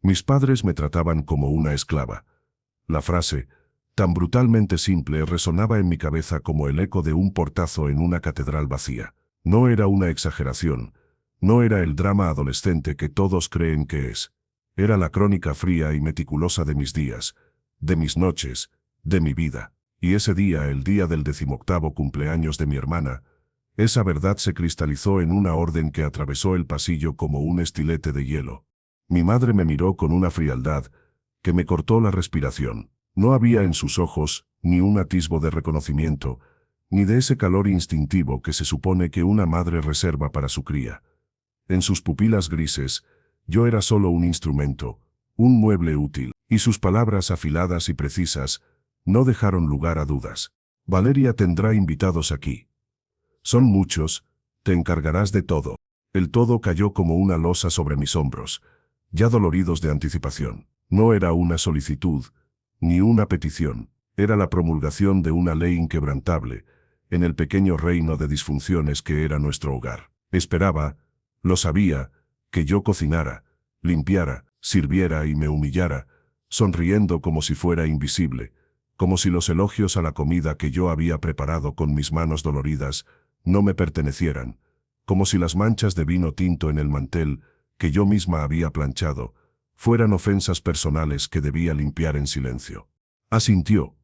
Mis padres me trataban como una esclava. La frase, tan brutalmente simple, resonaba en mi cabeza como el eco de un portazo en una catedral vacía. No era una exageración, no era el drama adolescente que todos creen que es. Era la crónica fría y meticulosa de mis días, de mis noches, de mi vida. Y ese día, el día del 18º cumpleaños de mi hermana, esa verdad se cristalizó en una orden que atravesó el pasillo como un estilete de hielo. Mi madre me miró con una frialdad que me cortó la respiración. No había en sus ojos ni un atisbo de reconocimiento, ni de ese calor instintivo que se supone que una madre reserva para su cría. En sus pupilas grises, yo era solo un instrumento, un mueble útil, y sus palabras afiladas y precisas no dejaron lugar a dudas. Valeria tendrá invitados aquí. Son muchos, te encargarás de todo. El todo cayó como una losa sobre mis hombros, ya doloridos de anticipación. No era una solicitud, ni una petición, era la promulgación de una ley inquebrantable, en el pequeño reino de disfunciones que era nuestro hogar. Esperaba, lo sabía, que yo cocinara, limpiara, sirviera y me humillara, sonriendo como si fuera invisible, como si los elogios a la comida que yo había preparado con mis manos doloridas no me pertenecieran, como si las manchas de vino tinto en el mantel que yo misma había planchado fueran ofensas personales que debía limpiar en silencio. Asintió,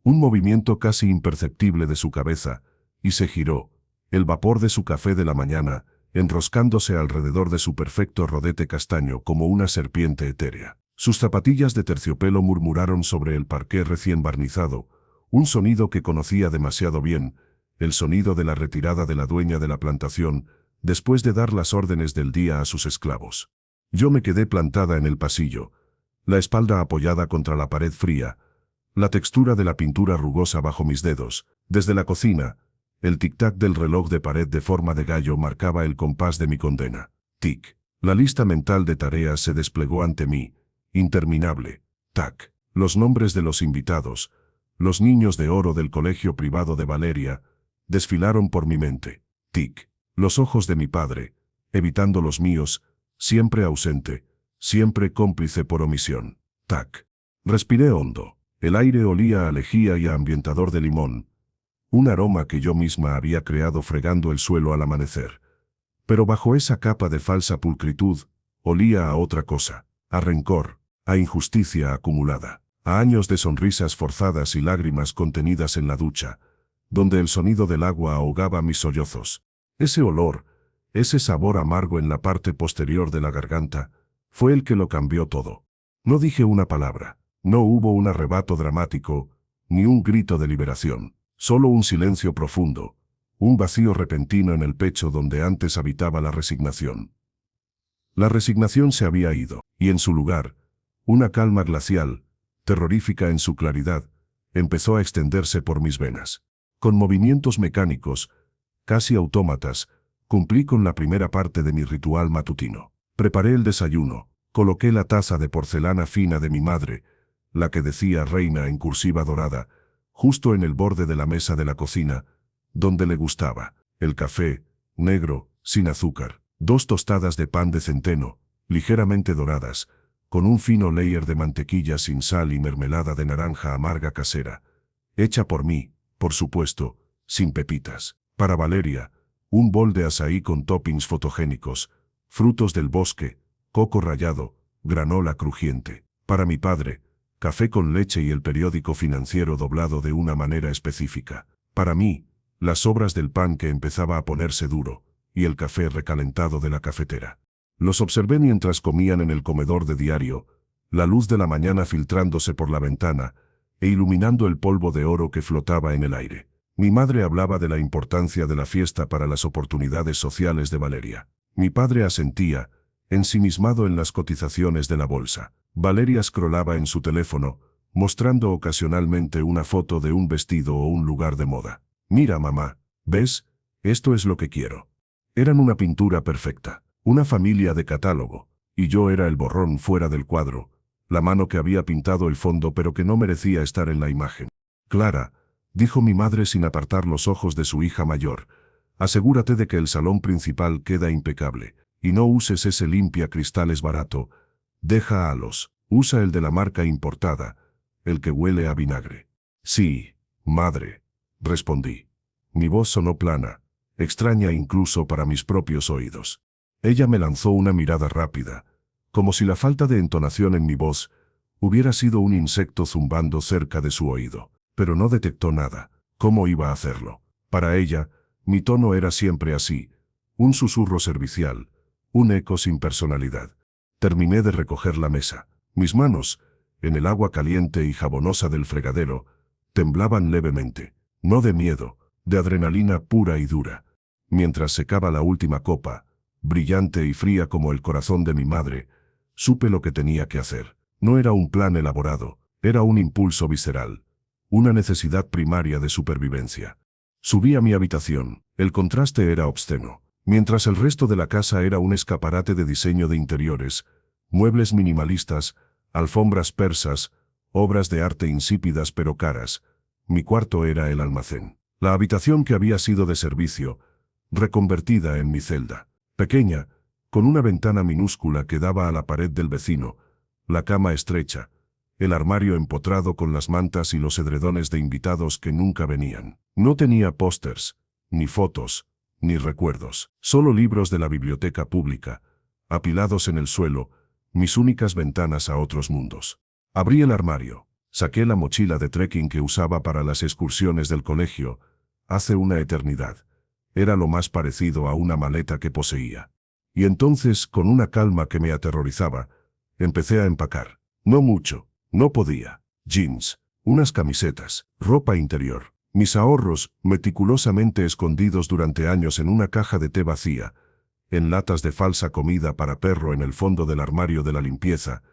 un movimiento casi imperceptible de su cabeza, y se giró, el vapor de su café de la mañana enroscándose alrededor de su perfecto rodete castaño como una serpiente etérea. Sus zapatillas de terciopelo murmuraron sobre el parqué recién barnizado, un sonido que conocía demasiado bien, el sonido de la retirada de la dueña de la plantación, después de dar las órdenes del día a sus esclavos. Yo me quedé plantada en el pasillo, la espalda apoyada contra la pared fría, la textura de la pintura rugosa bajo mis dedos. Desde la cocina, el tic-tac del reloj de pared de forma de gallo marcaba el compás de mi condena. Tic. La lista mental de tareas se desplegó ante mí, interminable. Tac. Los nombres de los invitados, los niños de oro del colegio privado de Valeria, desfilaron por mi mente. Tic. Los ojos de mi padre, evitando los míos, siempre ausente, siempre cómplice por omisión. Tac. Respiré hondo. El aire olía a lejía y a ambientador de limón, un aroma que yo misma había creado fregando el suelo al amanecer. Pero bajo esa capa de falsa pulcritud, olía a otra cosa, a rencor, a injusticia acumulada, a años de sonrisas forzadas y lágrimas contenidas en la ducha, donde el sonido del agua ahogaba mis sollozos. Ese olor, ese sabor amargo en la parte posterior de la garganta, fue el que lo cambió todo. No dije una palabra, no hubo un arrebato dramático, ni un grito de liberación. Solo un silencio profundo, un vacío repentino en el pecho donde antes habitaba la resignación. La resignación se había ido, y en su lugar, una calma glacial, terrorífica en su claridad, empezó a extenderse por mis venas. Con movimientos mecánicos, casi autómatas, cumplí con la primera parte de mi ritual matutino. Preparé el desayuno, coloqué la taza de porcelana fina de mi madre, la que decía reina en cursiva dorada, justo en el borde de la mesa de la cocina, donde le gustaba. El café, negro, sin azúcar. 2 tostadas de pan de centeno, ligeramente doradas, con un fino layer de mantequilla sin sal y mermelada de naranja amarga casera. Hecha por mí, por supuesto, sin pepitas. Para Valeria, un bol de azaí con toppings fotogénicos, frutos del bosque, coco rallado, granola crujiente. Para mi padre, café con leche y el periódico financiero doblado de una manera específica. Para mí, las sobras del pan que empezaba a ponerse duro, y el café recalentado de la cafetera. Los observé mientras comían en el comedor de diario, la luz de la mañana filtrándose por la ventana e iluminando el polvo de oro que flotaba en el aire. Mi madre hablaba de la importancia de la fiesta para las oportunidades sociales de Valeria. Mi padre asentía, ensimismado en las cotizaciones de la bolsa. Valeria scrollaba en su teléfono, mostrando ocasionalmente una foto de un vestido o un lugar de moda. Mira, mamá, ¿ves? Esto es lo que quiero. Eran una pintura perfecta, una familia de catálogo, y yo era el borrón fuera del cuadro, la mano que había pintado el fondo pero que no merecía estar en la imagen. Clara, dijo mi madre sin apartar los ojos de su hija mayor, asegúrate de que el salón principal queda impecable, y no uses ese limpia cristales barato, Deja halos. Usa el de la marca importada, el que huele a vinagre. Sí, madre, respondí. Mi voz sonó plana, extraña incluso para mis propios oídos. Ella me lanzó una mirada rápida, como si la falta de entonación en mi voz hubiera sido un insecto zumbando cerca de su oído. Pero no detectó nada. ¿Cómo iba a hacerlo? Para ella, mi tono era siempre así, un susurro servicial, un eco sin personalidad. Terminé de recoger la mesa. Mis manos, en el agua caliente y jabonosa del fregadero, temblaban levemente, no de miedo, de adrenalina pura y dura. Mientras secaba la última copa, brillante y fría como el corazón de mi madre, supe lo que tenía que hacer. No era un plan elaborado, era un impulso visceral, una necesidad primaria de supervivencia. Subí a mi habitación. El contraste era obsceno. Mientras el resto de la casa era un escaparate de diseño de interiores, muebles minimalistas, alfombras persas, obras de arte insípidas pero caras, mi cuarto era el almacén. La habitación que había sido de servicio, reconvertida en mi celda. Pequeña, con una ventana minúscula que daba a la pared del vecino, la cama estrecha, el armario empotrado con las mantas y los edredones de invitados que nunca venían. No tenía pósters, ni fotos, ni recuerdos, solo libros de la biblioteca pública, apilados en el suelo, mis únicas ventanas a otros mundos. Abrí el armario, saqué la mochila de trekking que usaba para las excursiones del colegio, hace una eternidad. Era lo más parecido a una maleta que poseía. Y entonces, con una calma que me aterrorizaba, empecé a empacar. No mucho, no podía. Jeans, unas camisetas, ropa interior. Mis ahorros, meticulosamente escondidos durante años en una caja de té vacía, en latas de falsa comida para perro en el fondo del armario de la limpieza,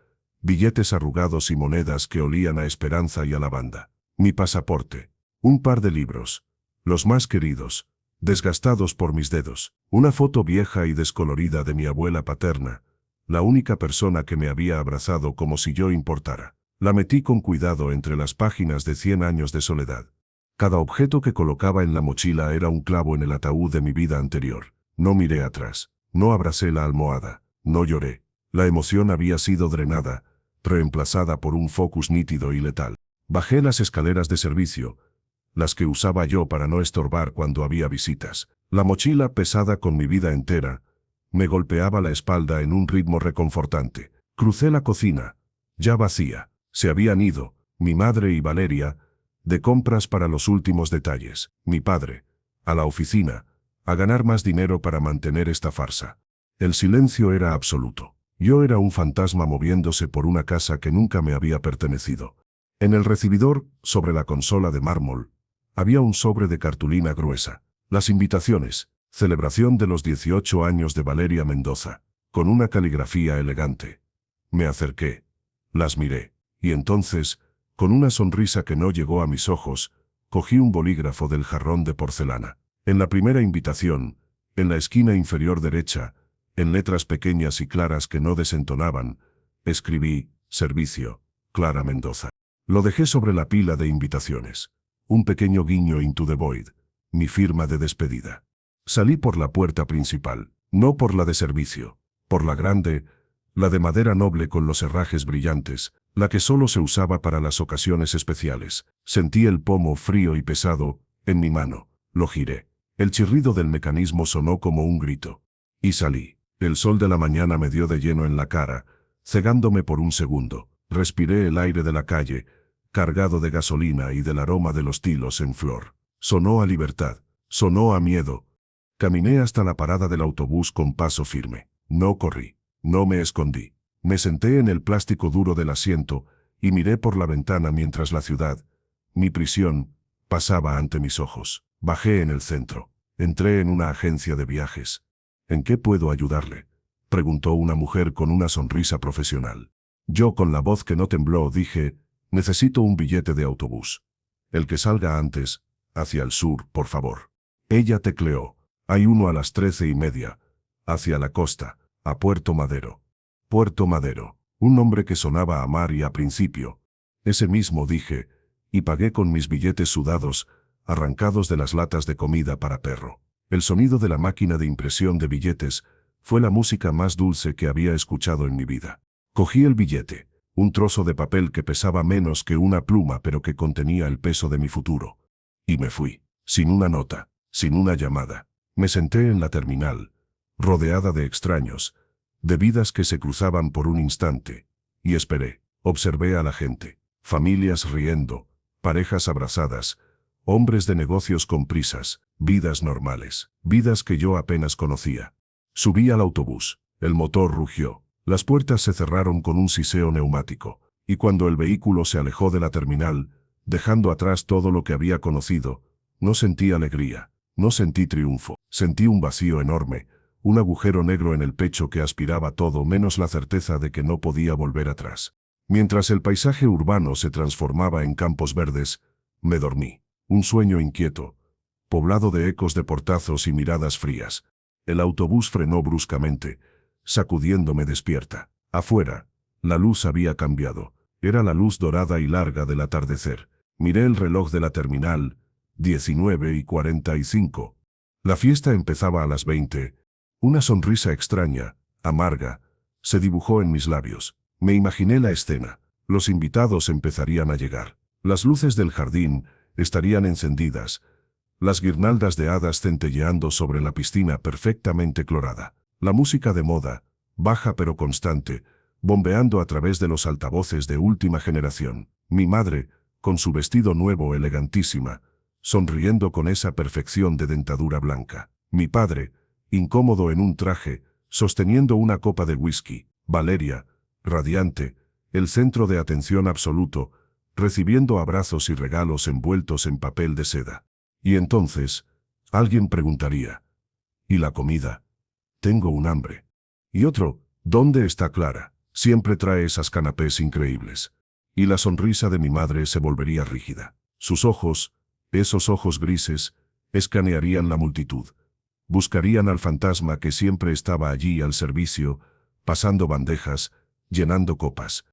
billetes arrugados y monedas que olían a esperanza y a lavanda. Mi pasaporte, un par de libros, los más queridos, desgastados por mis dedos, una foto vieja y descolorida de mi abuela paterna, la única persona que me había abrazado como si yo importara. La metí con cuidado entre las páginas de 100 años de soledad. Cada objeto que colocaba en la mochila era un clavo en el ataúd de mi vida anterior. No miré atrás, no abracé la almohada, no lloré. La emoción había sido drenada, reemplazada por un focus nítido y letal. Bajé las escaleras de servicio, las que usaba yo para no estorbar cuando había visitas. La mochila pesada con mi vida entera, me golpeaba la espalda en un ritmo reconfortante. Crucé la cocina, ya vacía. Se habían ido, mi madre y Valeria, de compras para los últimos detalles. Mi padre, a la oficina, a ganar más dinero para mantener esta farsa. El silencio era absoluto. Yo era un fantasma moviéndose por una casa que nunca me había pertenecido. En el recibidor, sobre la consola de mármol, había un sobre de cartulina gruesa. Las invitaciones, celebración de los 18 años de Valeria Mendoza, con una caligrafía elegante. Me acerqué, las miré. Y entonces, con una sonrisa que no llegó a mis ojos, cogí un bolígrafo del jarrón de porcelana. En la primera invitación, en la esquina inferior derecha, en letras pequeñas y claras que no desentonaban, escribí, servicio, Clara Mendoza. Lo dejé sobre la pila de invitaciones. Un pequeño guiño into the void, mi firma de despedida. Salí por la puerta principal, no por la de servicio, por la grande, la de madera noble con los herrajes brillantes, la que solo se usaba para las ocasiones especiales. Sentí el pomo frío y pesado en mi mano. Lo giré. El chirrido del mecanismo sonó como un grito. Y salí. El sol de la mañana me dio de lleno en la cara, cegándome por un segundo. Respiré el aire de la calle, cargado de gasolina y del aroma de los tilos en flor. Sonó a libertad. Sonó a miedo. Caminé hasta la parada del autobús con paso firme. No corrí. No me escondí. Me senté en el plástico duro del asiento y miré por la ventana mientras la ciudad, mi prisión, pasaba ante mis ojos. Bajé en el centro. Entré en una agencia de viajes. ¿En qué puedo ayudarle?, preguntó una mujer con una sonrisa profesional. Yo, con la voz que no tembló, dije, necesito un billete de autobús. El que salga antes, hacia el sur, por favor. Ella tecleó. Hay uno a las 13:30, hacia la costa, a Puerto Madero. Puerto Madero, un nombre que sonaba a mar y a principio. Ese mismo, dije, y pagué con mis billetes sudados, arrancados de las latas de comida para perro. El sonido de la máquina de impresión de billetes fue la música más dulce que había escuchado en mi vida. Cogí el billete, un trozo de papel que pesaba menos que una pluma pero que contenía el peso de mi futuro. Y me fui, sin una nota, sin una llamada. Me senté en la terminal, rodeada de extraños, de vidas que se cruzaban por un instante, y esperé. Observé a la gente, familias riendo, parejas abrazadas, hombres de negocios con prisas, vidas normales, vidas que yo apenas conocía. Subí al autobús, el motor rugió, las puertas se cerraron con un siseo neumático, y cuando el vehículo se alejó de la terminal, dejando atrás todo lo que había conocido, no sentí alegría, no sentí triunfo, sentí un vacío enorme, un agujero negro en el pecho que aspiraba todo menos la certeza de que no podía volver atrás. Mientras el paisaje urbano se transformaba en campos verdes, me dormí, un sueño inquieto, poblado de ecos de portazos y miradas frías. El autobús frenó bruscamente, sacudiéndome despierta. Afuera, la luz había cambiado. Era la luz dorada y larga del atardecer. Miré el reloj de la terminal, 19:45. La fiesta empezaba a las 20. Una sonrisa extraña, amarga, se dibujó en mis labios. Me imaginé la escena. Los invitados empezarían a llegar. Las luces del jardín estarían encendidas. Las guirnaldas de hadas centelleando sobre la piscina perfectamente clorada. La música de moda, baja pero constante, bombeando a través de los altavoces de última generación. Mi madre, con su vestido nuevo elegantísima, sonriendo con esa perfección de dentadura blanca. Mi padre, incómodo en un traje, sosteniendo una copa de whisky. Valeria, radiante, el centro de atención absoluto, recibiendo abrazos y regalos envueltos en papel de seda. Y entonces, alguien preguntaría, ¿y la comida? Tengo un hambre. Y otro, ¿dónde está Clara? Siempre trae esas canapés increíbles. Y la sonrisa de mi madre se volvería rígida. Sus ojos, esos ojos grises, escanearían la multitud. Buscarían al fantasma que siempre estaba allí al servicio, pasando bandejas, llenando copas.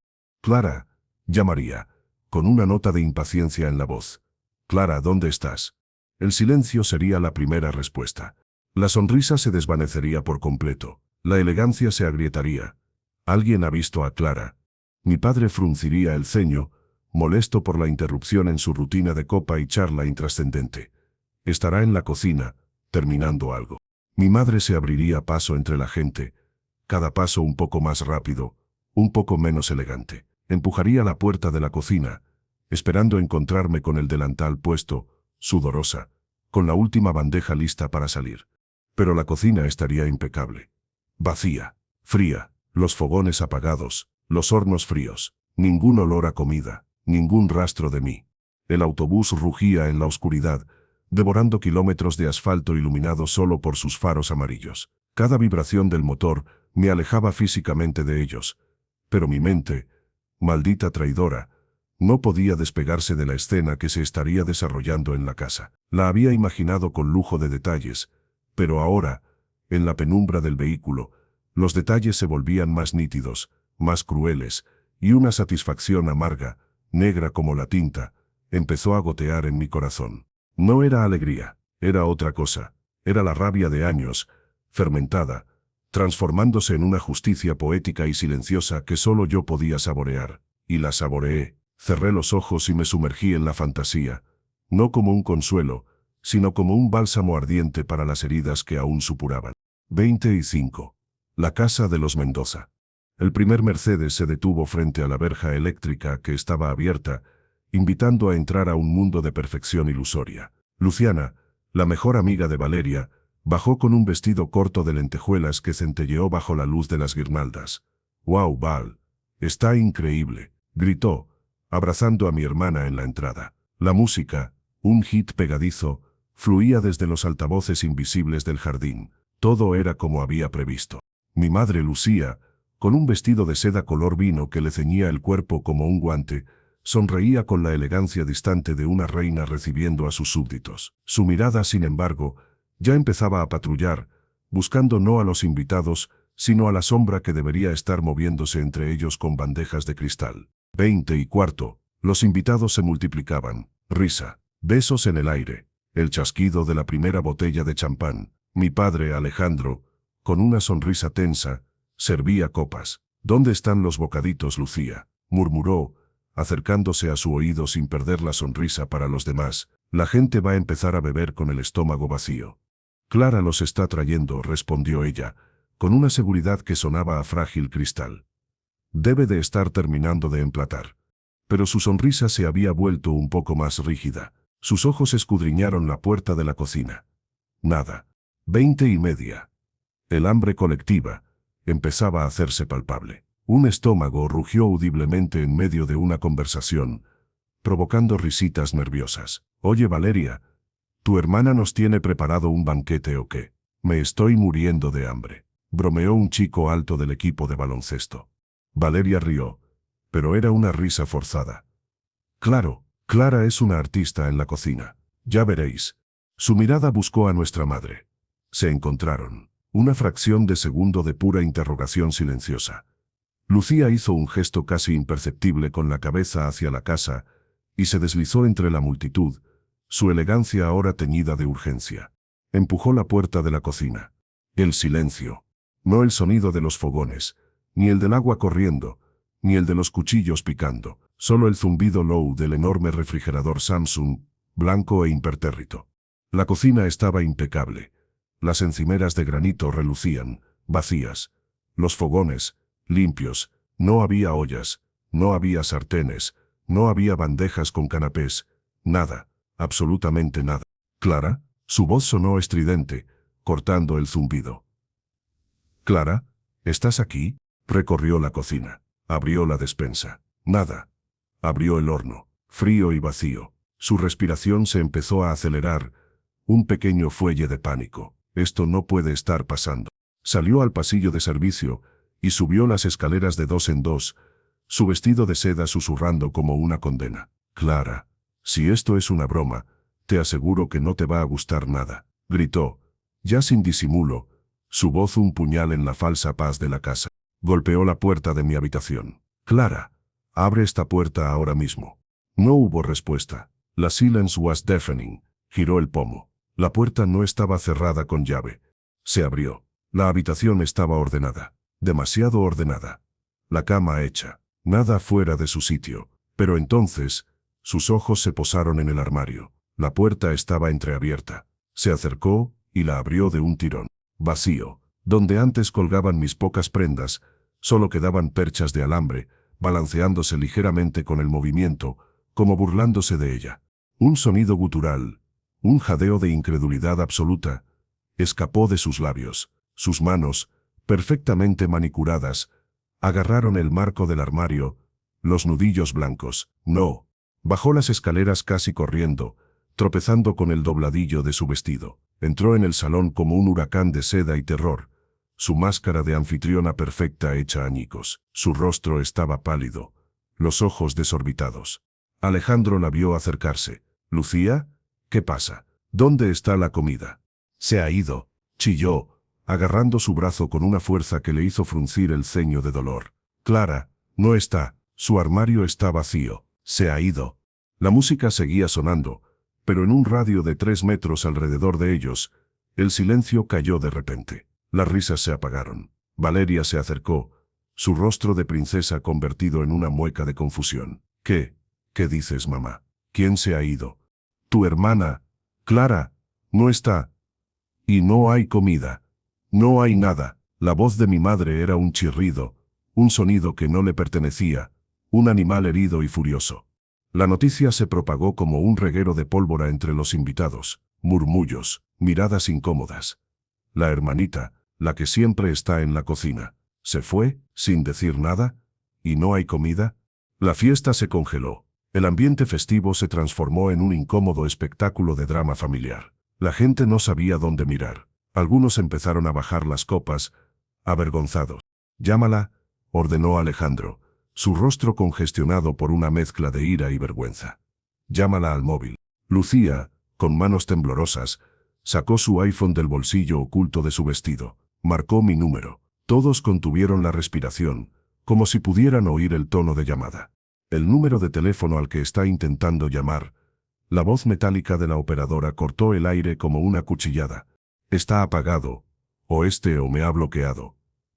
Clara, llamaría, con una nota de impaciencia en la voz. Clara, ¿dónde estás? El silencio sería la primera respuesta. La sonrisa se desvanecería por completo. La elegancia se agrietaría. ¿Alguien ha visto a Clara? Mi padre frunciría el ceño, molesto por la interrupción en su rutina de copa y charla intrascendente. Estará en la cocina, terminando algo. Mi madre se abriría paso entre la gente, cada paso un poco más rápido, un poco menos elegante. Empujaría la puerta de la cocina, esperando encontrarme con el delantal puesto, sudorosa, con la última bandeja lista para salir. Pero la cocina estaría impecable. Vacía, fría, los fogones apagados, los hornos fríos, ningún olor a comida, ningún rastro de mí. El autobús rugía en la oscuridad, devorando kilómetros de asfalto iluminado solo por sus faros amarillos. Cada vibración del motor me alejaba físicamente de ellos, pero mi mente, maldita traidora, no podía despegarse de la escena que se estaría desarrollando en la casa. La había imaginado con lujo de detalles, pero ahora, en la penumbra del vehículo, los detalles se volvían más nítidos, más crueles, y una satisfacción amarga, negra como la tinta, empezó a gotear en mi corazón. No era alegría, era otra cosa, era la rabia de años, fermentada, transformándose en una justicia poética y silenciosa que solo yo podía saborear, y la saboreé. Cerré los ojos y me sumergí en la fantasía, no como un consuelo, sino como un bálsamo ardiente para las heridas que aún supuraban. 25. La casa de los Mendoza. El primer Mercedes se detuvo frente a la verja eléctrica que estaba abierta, invitando a entrar a un mundo de perfección ilusoria. Luciana, la mejor amiga de Valeria, bajó con un vestido corto de lentejuelas que centelleó bajo la luz de las guirnaldas. «¡Wow, Val! Está increíble», gritó, abrazando a mi hermana en la entrada. La música, un hit pegadizo, fluía desde los altavoces invisibles del jardín. Todo era como había previsto. Mi madre Lucía, con un vestido de seda color vino que le ceñía el cuerpo como un guante, sonreía con la elegancia distante de una reina recibiendo a sus súbditos. Su mirada, sin embargo, ya empezaba a patrullar, buscando no a los invitados, sino a la sombra que debería estar moviéndose entre ellos con bandejas de cristal. 20:15. Los invitados se multiplicaban. Risa, besos en el aire, el chasquido de la primera botella de champán. Mi padre, Alejandro, con una sonrisa tensa, servía copas. ¿Dónde están los bocaditos, Lucía?, murmuró, acercándose a su oído sin perder la sonrisa para los demás. La gente va a empezar a beber con el estómago vacío. Clara los está trayendo, respondió ella, con una seguridad que sonaba a frágil cristal. Debe de estar terminando de emplatar. Pero su sonrisa se había vuelto un poco más rígida. Sus ojos escudriñaron la puerta de la cocina. Nada. 20:30. El hambre colectiva empezaba a hacerse palpable. Un estómago rugió audiblemente en medio de una conversación, provocando risitas nerviosas. Oye, Valeria, ¿tu hermana nos tiene preparado un banquete o qué? Me estoy muriendo de hambre, bromeó un chico alto del equipo de baloncesto. Valeria rió, pero era una risa forzada. Claro, Clara es una artista en la cocina. Ya veréis. Su mirada buscó a nuestra madre. Se encontraron. Una fracción de segundo de pura interrogación silenciosa. Lucía hizo un gesto casi imperceptible con la cabeza hacia la casa y se deslizó entre la multitud, su elegancia ahora teñida de urgencia. Empujó la puerta de la cocina. El silencio. No el sonido de los fogones, ni el del agua corriendo, ni el de los cuchillos picando, solo el zumbido low del enorme refrigerador Samsung, blanco e impertérrito. La cocina estaba impecable. Las encimeras de granito relucían, vacías. Los fogones, limpios. No había ollas, no había sartenes, no había bandejas con canapés. Nada, absolutamente nada. ¿Clara? Su voz sonó estridente, cortando el zumbido. ¿Clara? ¿Estás aquí? Recorrió la cocina. Abrió la despensa. Nada. Abrió el horno, frío y vacío. Su respiración se empezó a acelerar. Un pequeño fuelle de pánico. Esto no puede estar pasando. Salió al pasillo de servicio y subió las escaleras de 2 en 2, su vestido de seda susurrando como una condena. Clara, si esto es una broma, te aseguro que no te va a gustar nada, gritó, ya sin disimulo, su voz un puñal en la falsa paz de la casa. Golpeó la puerta de mi habitación. Clara, abre esta puerta ahora mismo. No hubo respuesta. La silence was deafening. Giró el pomo. La puerta no estaba cerrada con llave. Se abrió. La habitación estaba ordenada. Demasiado ordenada. La cama hecha. Nada fuera de su sitio. Pero entonces, sus ojos se posaron en el armario. La puerta estaba entreabierta. Se acercó y la abrió de un tirón. Vacío. Donde antes colgaban mis pocas prendas, solo quedaban perchas de alambre, balanceándose ligeramente con el movimiento, como burlándose de ella. Un sonido gutural, un jadeo de incredulidad absoluta, escapó de sus labios. Sus manos, perfectamente manicuradas, agarraron el marco del armario, los nudillos blancos. No. Bajó las escaleras casi corriendo, tropezando con el dobladillo de su vestido. Entró en el salón como un huracán de seda y terror, su máscara de anfitriona perfecta hecha añicos. Su rostro estaba pálido, los ojos desorbitados. Alejandro la vio acercarse. «Lucía, ¿qué pasa? ¿Dónde está la comida?» «Se ha ido», chilló, agarrando su brazo con una fuerza que le hizo fruncir el ceño de dolor. «Clara, no está. Su armario está vacío. Se ha ido». La música seguía sonando, pero en un radio de 3 metros alrededor de ellos, el silencio cayó de repente. Las risas se apagaron. Valeria se acercó, su rostro de princesa convertido en una mueca de confusión. «¿Qué? ¿Qué dices, mamá? ¿Quién se ha ido?» «Tu hermana, Clara, no está. Y no hay comida. No hay nada». La voz de mi madre era un chirrido, un sonido que no le pertenecía, un animal herido y furioso. La noticia se propagó como un reguero de pólvora entre los invitados, murmullos, miradas incómodas. La hermanita, la que siempre está en la cocina, se fue, sin decir nada, y no hay comida. La fiesta se congeló. El ambiente festivo se transformó en un incómodo espectáculo de drama familiar. La gente no sabía dónde mirar. Algunos empezaron a bajar las copas, avergonzados. «Llámala», ordenó Alejandro, su rostro congestionado por una mezcla de ira y vergüenza. «Llámala al móvil». Lucía, con manos temblorosas, sacó su iPhone del bolsillo oculto de su vestido. Marcó mi número. Todos contuvieron la respiración, como si pudieran oír el tono de llamada. «El número de teléfono al que está intentando llamar». La voz metálica de la operadora cortó el aire como una cuchillada. «Está apagado. O me ha bloqueado.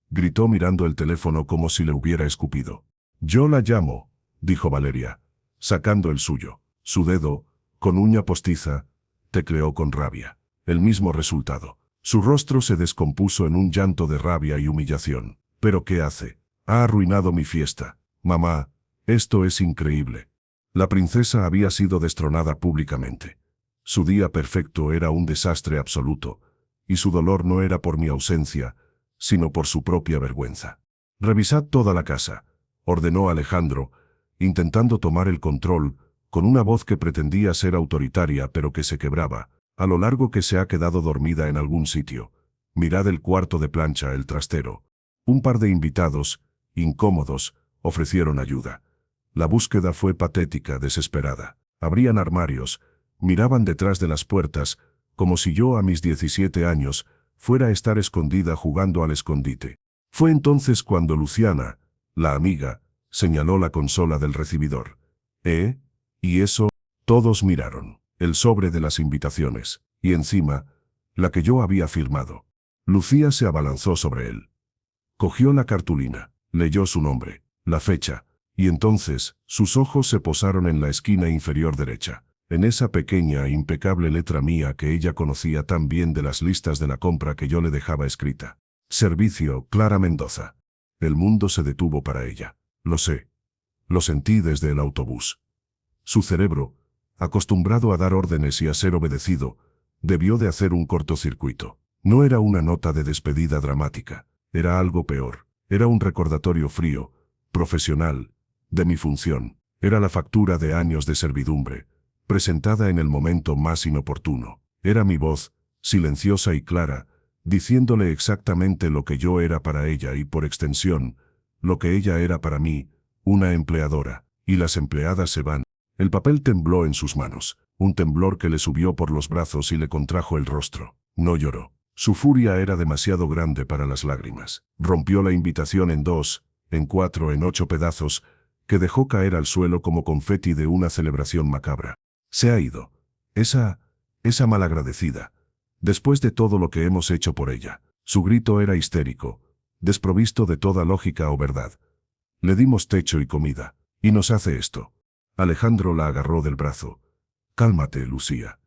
gritó mirando el teléfono como si le hubiera escupido. Yo la llamo, dijo Valeria, sacando el suyo. Su dedo, con uña postiza, tecleó con rabia. El mismo resultado. Su rostro se descompuso en un llanto de rabia y humillación. ¿Pero qué hace? Ha arruinado mi fiesta. Mamá, esto es increíble. La princesa había sido destronada públicamente. Su día perfecto era un desastre absoluto, y su dolor no era por mi ausencia, sino por su propia vergüenza. Revisad toda la casa, ordenó Alejandro, intentando tomar el control, con una voz que pretendía ser autoritaria pero que se quebraba, a lo largo que se ha quedado dormida en algún sitio. Mirad el cuarto de plancha, el trastero. Un par de invitados, incómodos, ofrecieron ayuda. La búsqueda fue patética, desesperada. Abrían armarios, miraban detrás de las puertas, como si yo a mis 17 años fuera a estar escondida jugando al escondite. Fue entonces cuando Luciana, la amiga, señaló la consola del recibidor. Y eso, todos miraron. El sobre de las invitaciones, y encima, la que yo había firmado. Lucía se abalanzó sobre él. Cogió la cartulina, leyó su nombre, la fecha, y entonces sus ojos se posaron en la esquina inferior derecha, en esa pequeña e impecable letra mía que ella conocía tan bien de las listas de la compra que yo le dejaba escrita. Servicio, Clara Mendoza. El mundo se detuvo para ella. Lo sé. Lo sentí desde el autobús. Su cerebro, acostumbrado a dar órdenes y a ser obedecido, debió de hacer un cortocircuito. No era una nota de despedida dramática, era algo peor. Era un recordatorio frío, profesional, de mi función. Era la factura de años de servidumbre, presentada en el momento más inoportuno. Era mi voz, silenciosa y clara, diciéndole exactamente lo que yo era para ella y, por extensión, lo que ella era para mí, una empleadora. Y las empleadas se van. El papel tembló en sus manos, un temblor que le subió por los brazos y le contrajo el rostro. No lloró. Su furia era demasiado grande para las lágrimas. Rompió la invitación en 2, en 4, en 8 pedazos, que dejó caer al suelo como confeti de una celebración macabra. Se ha ido. Esa malagradecida. Después de todo lo que hemos hecho por ella. Su grito era histérico, desprovisto de toda lógica o verdad. Le dimos techo y comida, y nos hace esto. Alejandro la agarró del brazo. Cálmate, Lucía.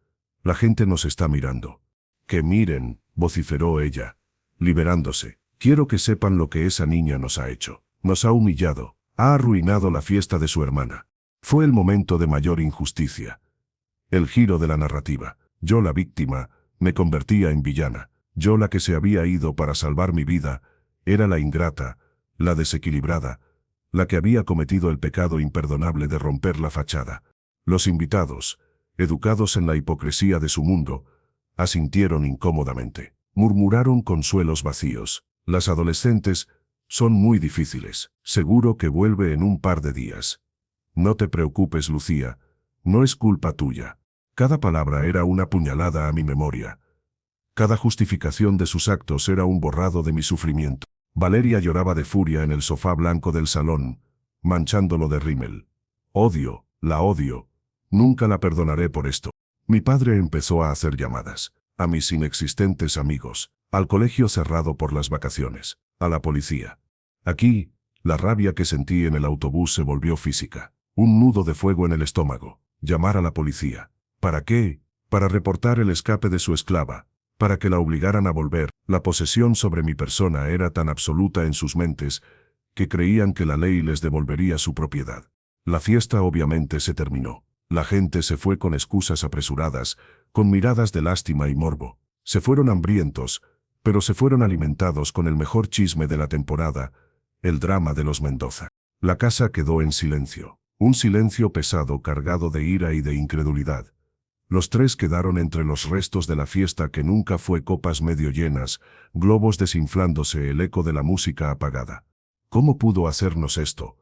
La gente nos está mirando. Que miren, vociferó ella, liberándose. Quiero que sepan lo que esa niña nos ha hecho. Nos ha humillado, ha arruinado la fiesta de su hermana. Fue el momento de mayor injusticia. El giro de la narrativa. Yo, la víctima, me convertía en villana. Yo, la que se había ido para salvar mi vida, era la ingrata, la desequilibrada, la que había cometido el pecado imperdonable de romper la fachada. Los invitados, educados en la hipocresía de su mundo, asintieron incómodamente. Murmuraron consuelos vacíos. Las adolescentes son muy difíciles. Seguro que vuelve en un par de días. No te preocupes, Lucía. No es culpa tuya. Cada palabra era una puñalada a mi memoria. Cada justificación de sus actos era un borrado de mi sufrimiento. Valeria lloraba de furia en el sofá blanco del salón, manchándolo de rímel. Odio, la odio. Nunca la perdonaré por esto. Mi padre empezó a hacer llamadas, a mis inexistentes amigos, al colegio cerrado por las vacaciones, a la policía. Aquí, la rabia que sentí en el autobús se volvió física. Un nudo de fuego en el estómago. Llamar a la policía. ¿Para qué? Para reportar el escape de su esclava. Para que la obligaran a volver. La posesión sobre mi persona era tan absoluta en sus mentes que creían que la ley les devolvería su propiedad. La fiesta obviamente se terminó. La gente se fue con excusas apresuradas, con miradas de lástima y morbo. Se fueron hambrientos, pero se fueron alimentados con el mejor chisme de la temporada, el drama de los Mendoza. La casa quedó en silencio. Un silencio pesado cargado de ira y de incredulidad. Los tres quedaron entre los restos de la fiesta que nunca fue, copas medio llenas, globos desinflándose, el eco de la música apagada. ¿Cómo pudo hacernos esto?,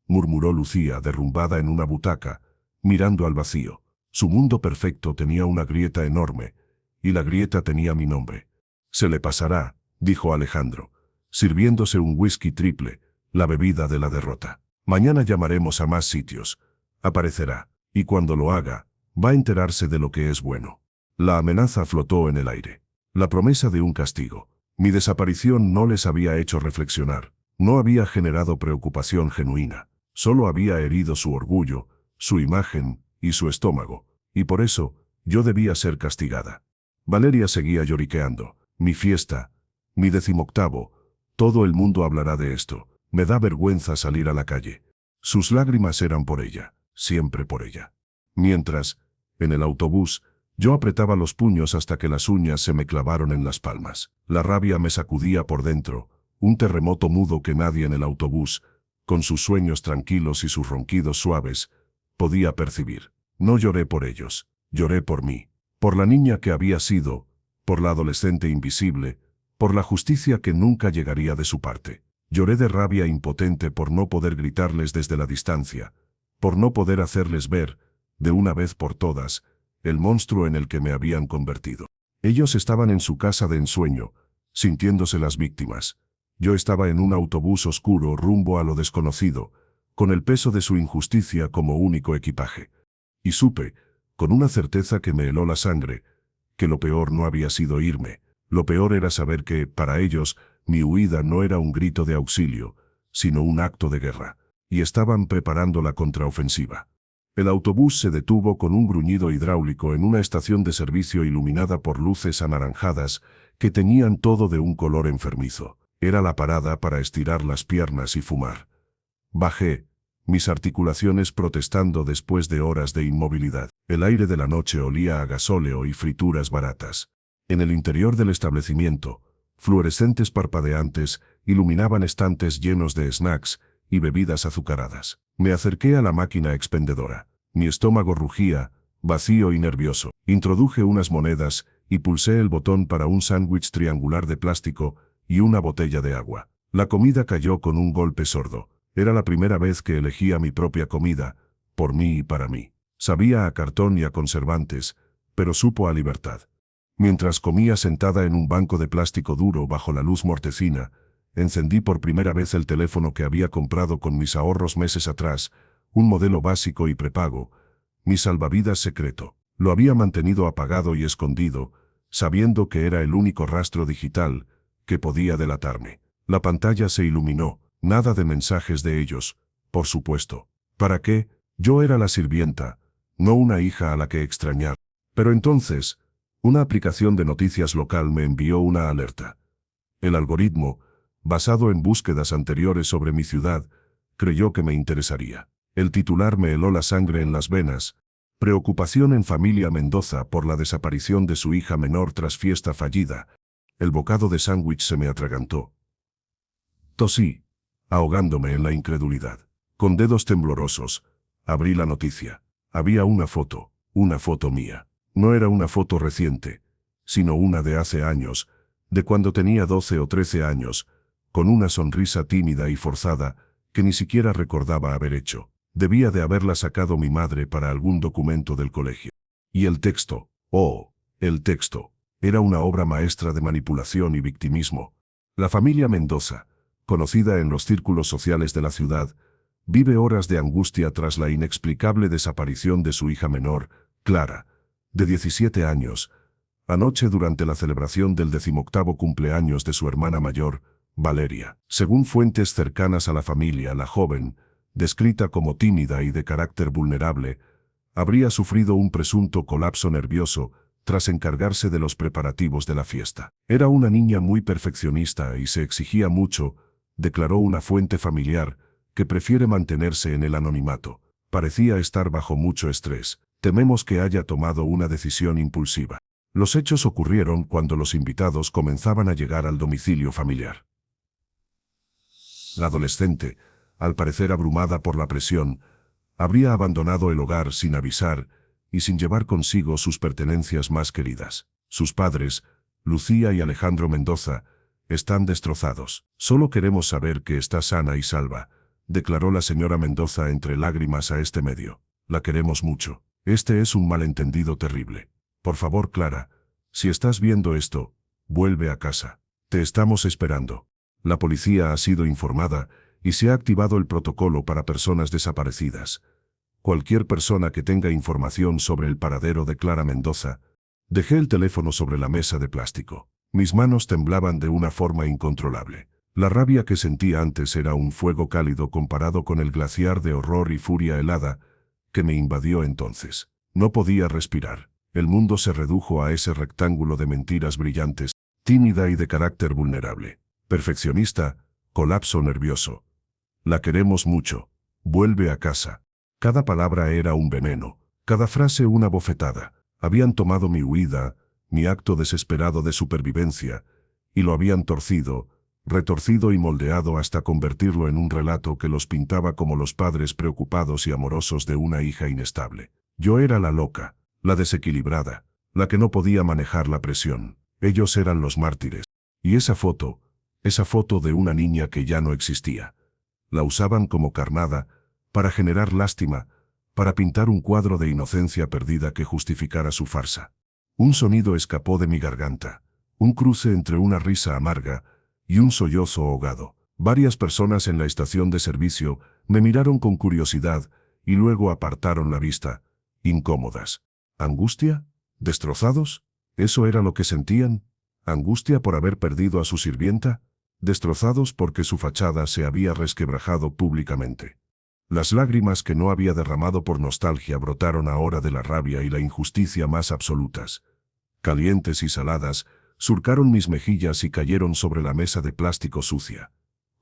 murmuró Lucía, derrumbada en una butaca, mirando al vacío. Su mundo perfecto tenía una grieta enorme, y la grieta tenía mi nombre. Se le pasará, dijo Alejandro, sirviéndose un whisky triple, la bebida de la derrota. Mañana llamaremos a más sitios. Aparecerá, y cuando lo haga, va a enterarse de lo que es bueno. La amenaza flotó en el aire. La promesa de un castigo. Mi desaparición no les había hecho reflexionar, no había generado preocupación genuina, solo había herido su orgullo, su imagen y su estómago, y por eso yo debía ser castigada. Valeria seguía lloriqueando. Mi fiesta, mi 18º, todo el mundo hablará de esto. Me da vergüenza salir a la calle. Sus lágrimas eran por ella, siempre por ella. Mientras, en el autobús, yo apretaba los puños hasta que las uñas se me clavaron en las palmas. La rabia me sacudía por dentro, un terremoto mudo que nadie en el autobús, con sus sueños tranquilos y sus ronquidos suaves, podía percibir. No lloré por ellos, lloré por mí, por la niña que había sido, por la adolescente invisible, por la justicia que nunca llegaría de su parte. Lloré de rabia impotente por no poder gritarles desde la distancia, por no poder hacerles ver, de una vez por todas, el monstruo en el que me habían convertido. Ellos estaban en su casa de ensueño, sintiéndose las víctimas. Yo estaba en un autobús oscuro rumbo a lo desconocido, con el peso de su injusticia como único equipaje. Y supe, con una certeza que me heló la sangre, que lo peor no había sido irme. Lo peor era saber que, para ellos, mi huida no era un grito de auxilio, sino un acto de guerra, y estaban preparando la contraofensiva. El autobús se detuvo con un gruñido hidráulico en una estación de servicio iluminada por luces anaranjadas que tenían todo de un color enfermizo. Era la parada para estirar las piernas y fumar. Bajé, mis articulaciones protestando después de horas de inmovilidad. El aire de la noche olía a gasóleo y frituras baratas. En el interior del establecimiento, fluorescentes parpadeantes iluminaban estantes llenos de snacks y bebidas azucaradas. Me acerqué a la máquina expendedora. Mi estómago rugía, vacío y nervioso. Introduje unas monedas y pulsé el botón para un sándwich triangular de plástico y una botella de agua. La comida cayó con un golpe sordo. Era la primera vez que elegía mi propia comida, por mí y para mí. Sabía a cartón y a conservantes, pero supo a libertad. Mientras comía sentada en un banco de plástico duro bajo la luz mortecina, encendí por primera vez el teléfono que había comprado con mis ahorros meses atrás, un modelo básico y prepago, mi salvavidas secreto. Lo había mantenido apagado y escondido, sabiendo que era el único rastro digital que podía delatarme. La pantalla se iluminó, nada de mensajes de ellos, por supuesto. ¿Para qué? Yo era la sirvienta, no una hija a la que extrañar. Pero entonces, una aplicación de noticias local me envió una alerta. El algoritmo, basado en búsquedas anteriores sobre mi ciudad, creyó que me interesaría. El titular me heló la sangre en las venas. Preocupación en familia Mendoza por la desaparición de su hija menor tras fiesta fallida. El bocado de sándwich se me atragantó. Tosí, ahogándome en la incredulidad. Con dedos temblorosos, abrí la noticia. Había una foto mía. No era una foto reciente, sino una de hace años, de cuando tenía 12 o 13 años, con una sonrisa tímida y forzada que ni siquiera recordaba haber hecho. Debía de haberla sacado mi madre para algún documento del colegio. Y el texto, el texto, era una obra maestra de manipulación y victimismo. La familia Mendoza, conocida en los círculos sociales de la ciudad, vive horas de angustia tras la inexplicable desaparición de su hija menor, Clara, de 17 años, anoche durante la celebración del 18º cumpleaños de su hermana mayor, Valeria. Según fuentes cercanas a la familia, la joven, descrita como tímida y de carácter vulnerable, habría sufrido un presunto colapso nervioso tras encargarse de los preparativos de la fiesta. Era una niña muy perfeccionista y se exigía mucho, declaró una fuente familiar, que prefiere mantenerse en el anonimato. Parecía estar bajo mucho estrés. Tememos que haya tomado una decisión impulsiva. Los hechos ocurrieron cuando los invitados comenzaban a llegar al domicilio familiar. La adolescente, al parecer abrumada por la presión, habría abandonado el hogar sin avisar y sin llevar consigo sus pertenencias más queridas. Sus padres, Lucía y Alejandro Mendoza, están destrozados. Solo queremos saber que está sana y salva, declaró la señora Mendoza entre lágrimas a este medio. La queremos mucho. Este es un malentendido terrible. Por favor, Clara, si estás viendo esto, vuelve a casa. Te estamos esperando. La policía ha sido informada y se ha activado el protocolo para personas desaparecidas. Cualquier persona que tenga información sobre el paradero de Clara Mendoza. Dejé el teléfono sobre la mesa de plástico. Mis manos temblaban de una forma incontrolable. La rabia que sentía antes era un fuego cálido comparado con el glaciar de horror y furia helada que me invadió entonces. No podía respirar. El mundo se redujo a ese rectángulo de mentiras brillantes, tímida y de carácter vulnerable. Perfeccionista, colapso nervioso. La queremos mucho. Vuelve a casa. Cada palabra era un veneno, cada frase una bofetada. Habían tomado mi huida, mi acto desesperado de supervivencia, y lo habían torcido, retorcido y moldeado hasta convertirlo en un relato que los pintaba como los padres preocupados y amorosos de una hija inestable. Yo era la loca, la desequilibrada, la que no podía manejar la presión. Ellos eran los mártires. Y esa foto de una niña que ya no existía. La usaban como carnada, para generar lástima, para pintar un cuadro de inocencia perdida que justificara su farsa. Un sonido escapó de mi garganta, un cruce entre una risa amarga y un sollozo ahogado. Varias personas en la estación de servicio me miraron con curiosidad y luego apartaron la vista, incómodas. ¿Angustia? ¿Destrozados? ¿Eso era lo que sentían? ¿Angustia por haber perdido a su sirvienta? Destrozados porque su fachada se había resquebrajado públicamente. Las lágrimas que no había derramado por nostalgia brotaron ahora de la rabia y la injusticia más absolutas. Calientes y saladas, surcaron mis mejillas y cayeron sobre la mesa de plástico sucia.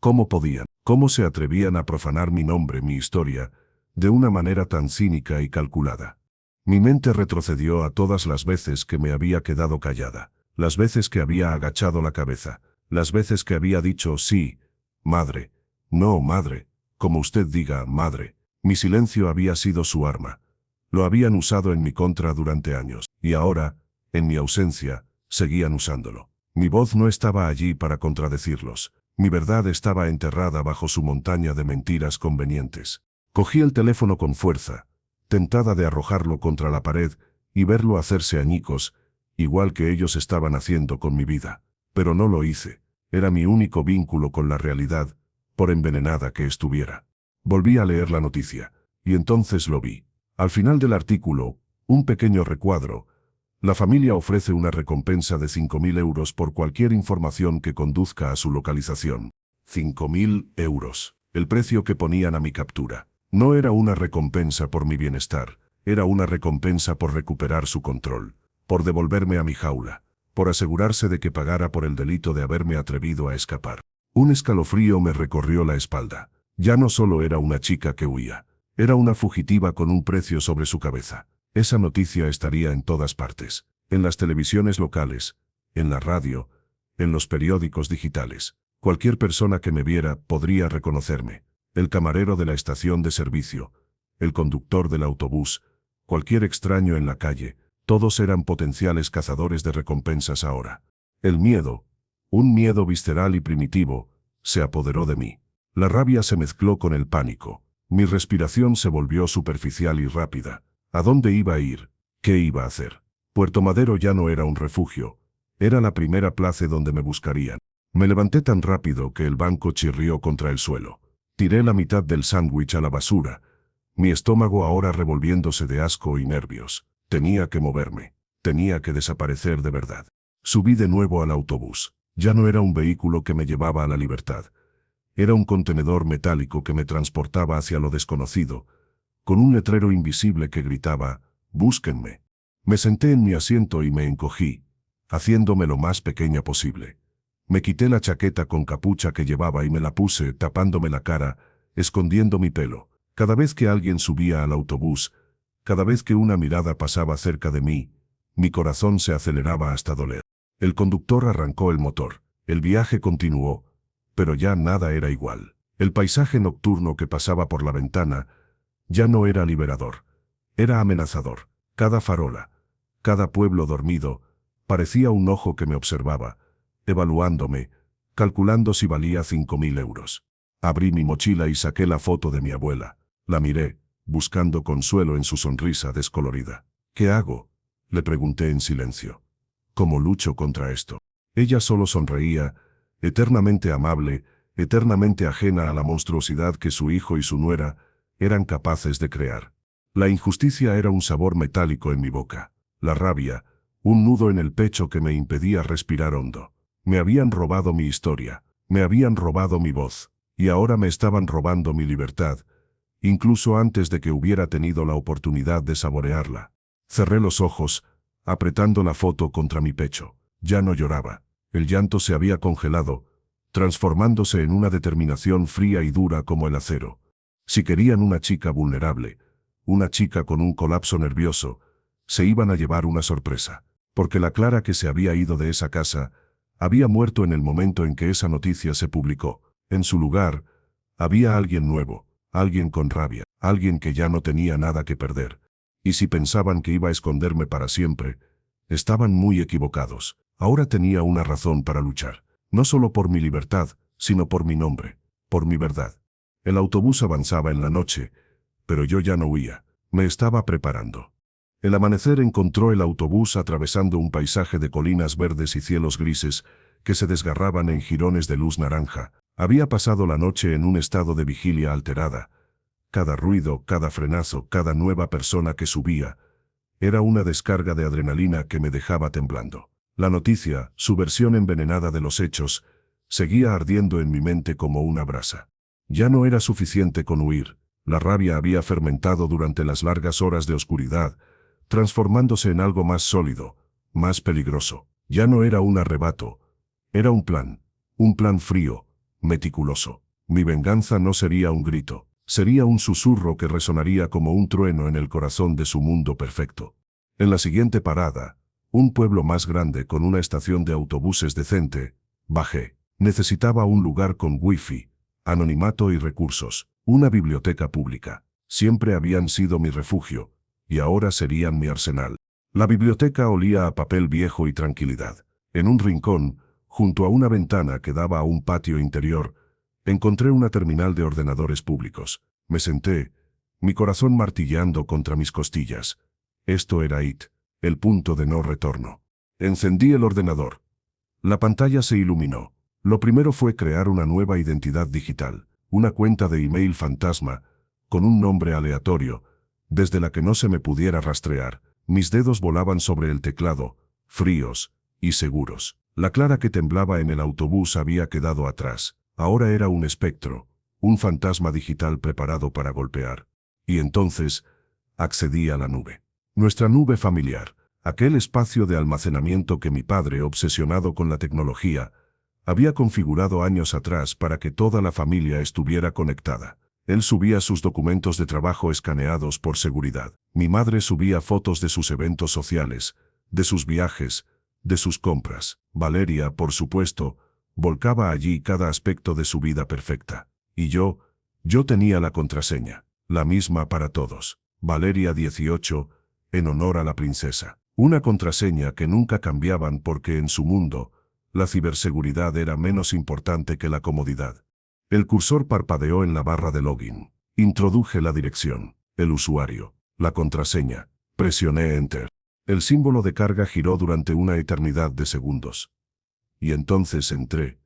¿Cómo podían? ¿Cómo se atrevían a profanar mi nombre, mi historia, de una manera tan cínica y calculada? Mi mente retrocedió a todas las veces que me había quedado callada, las veces que había agachado la cabeza, las veces que había dicho sí, madre, no, madre, como usted diga, madre. Mi silencio había sido su arma. Lo habían usado en mi contra durante años, y ahora, en mi ausencia, seguían usándolo. Mi voz no estaba allí para contradecirlos. Mi verdad estaba enterrada bajo su montaña de mentiras convenientes. Cogí el teléfono con fuerza, tentada de arrojarlo contra la pared y verlo hacerse añicos, igual que ellos estaban haciendo con mi vida. Pero no lo hice. Era mi único vínculo con la realidad, por envenenada que estuviera. Volví a leer la noticia, y entonces lo vi. Al final del artículo, un pequeño recuadro. La familia ofrece una recompensa de 5.000 euros por cualquier información que conduzca a su localización. 5.000 euros. El precio que ponían a mi captura. No era una recompensa por mi bienestar, era una recompensa por recuperar su control, por devolverme a mi jaula, por asegurarse de que pagara por el delito de haberme atrevido a escapar. Un escalofrío me recorrió la espalda. Ya no solo era una chica que huía, era una fugitiva con un precio sobre su cabeza. Esa noticia estaría en todas partes, en las televisiones locales, en la radio, en los periódicos digitales. Cualquier persona que me viera podría reconocerme. El camarero de la estación de servicio, el conductor del autobús, cualquier extraño en la calle, todos eran potenciales cazadores de recompensas ahora. El miedo, un miedo visceral y primitivo, se apoderó de mí. La rabia se mezcló con el pánico. Mi respiración se volvió superficial y rápida. ¿A dónde iba a ir? ¿Qué iba a hacer? Puerto Madero ya no era un refugio. Era la primera plaza donde me buscarían. Me levanté tan rápido que el banco chirrió contra el suelo. Tiré la mitad del sándwich a la basura, mi estómago ahora revolviéndose de asco y nervios. Tenía que moverme. Tenía que desaparecer de verdad. Subí de nuevo al autobús. Ya no era un vehículo que me llevaba a la libertad. Era un contenedor metálico que me transportaba hacia lo desconocido, con un letrero invisible que gritaba, «Búsquenme». Me senté en mi asiento y me encogí, haciéndome lo más pequeña posible. Me quité la chaqueta con capucha que llevaba y me la puse, tapándome la cara, escondiendo mi pelo. Cada vez que alguien subía al autobús, cada vez que una mirada pasaba cerca de mí, mi corazón se aceleraba hasta doler. El conductor arrancó el motor. El viaje continuó, pero ya nada era igual. El paisaje nocturno que pasaba por la ventana ya no era liberador. Era amenazador. Cada farola, cada pueblo dormido, parecía un ojo que me observaba, evaluándome, calculando si valía 5.000 euros. Abrí mi mochila y saqué la foto de mi abuela. La miré, buscando consuelo en su sonrisa descolorida. ¿Qué hago?, le pregunté en silencio. ¿Cómo lucho contra esto? Ella solo sonreía, eternamente amable, eternamente ajena a la monstruosidad que su hijo y su nuera eran capaces de crear. La injusticia era un sabor metálico en mi boca. La rabia, un nudo en el pecho que me impedía respirar hondo. Me habían robado mi historia, me habían robado mi voz, y ahora me estaban robando mi libertad, incluso antes de que hubiera tenido la oportunidad de saborearla. Cerré los ojos, apretando la foto contra mi pecho. Ya no lloraba. El llanto se había congelado, transformándose en una determinación fría y dura como el acero. Si querían una chica vulnerable, una chica con un colapso nervioso, se iban a llevar una sorpresa, porque la Clara que se había ido de esa casa había muerto en el momento en que esa noticia se publicó. En su lugar, había alguien nuevo, alguien con rabia, alguien que ya no tenía nada que perder. Y si pensaban que iba a esconderme para siempre, estaban muy equivocados. Ahora tenía una razón para luchar, no solo por mi libertad, sino por mi nombre, por mi verdad. El autobús avanzaba en la noche, pero yo ya no huía, me estaba preparando. El amanecer encontró el autobús atravesando un paisaje de colinas verdes y cielos grises que se desgarraban en jirones de luz naranja. Había pasado la noche en un estado de vigilia alterada. Cada ruido, cada frenazo, cada nueva persona que subía, era una descarga de adrenalina que me dejaba temblando. La noticia, su versión envenenada de los hechos, seguía ardiendo en mi mente como una brasa. Ya no era suficiente con huir. La rabia había fermentado durante las largas horas de oscuridad, transformándose en algo más sólido, más peligroso. Ya no era un arrebato, era un plan frío, meticuloso. Mi venganza no sería un grito, sería un susurro que resonaría como un trueno en el corazón de su mundo perfecto. En la siguiente parada, un pueblo más grande con una estación de autobuses decente, bajé. Necesitaba un lugar con wifi, anonimato y recursos, una biblioteca pública. Siempre habían sido mi refugio, y ahora serían mi arsenal. La biblioteca olía a papel viejo y tranquilidad. En un rincón, junto a una ventana que daba a un patio interior, encontré una terminal de ordenadores públicos. Me senté, mi corazón martilleando contra mis costillas. Esto era IT, el punto de no retorno. Encendí el ordenador. La pantalla se iluminó. Lo primero fue crear una nueva identidad digital, una cuenta de email fantasma, con un nombre aleatorio, desde la que no se me pudiera rastrear. Mis dedos volaban sobre el teclado, fríos y seguros. La Clara que temblaba en el autobús había quedado atrás. Ahora era un espectro, un fantasma digital preparado para golpear. Y entonces, accedí a la nube. Nuestra nube familiar, aquel espacio de almacenamiento que mi padre, obsesionado con la tecnología, había configurado años atrás para que toda la familia estuviera conectada. Él subía sus documentos de trabajo escaneados por seguridad. Mi madre subía fotos de sus eventos sociales, de sus viajes, de sus compras. Valeria, por supuesto, volcaba allí cada aspecto de su vida perfecta. Y yo tenía la contraseña, la misma para todos. Valeria 18, en honor a la princesa. Una contraseña que nunca cambiaban porque en su mundo, la ciberseguridad era menos importante que la comodidad. El cursor parpadeó en la barra de login. Introduje la dirección, el usuario, la contraseña. Presioné Enter. El símbolo de carga giró durante una eternidad de segundos. Y entonces entré.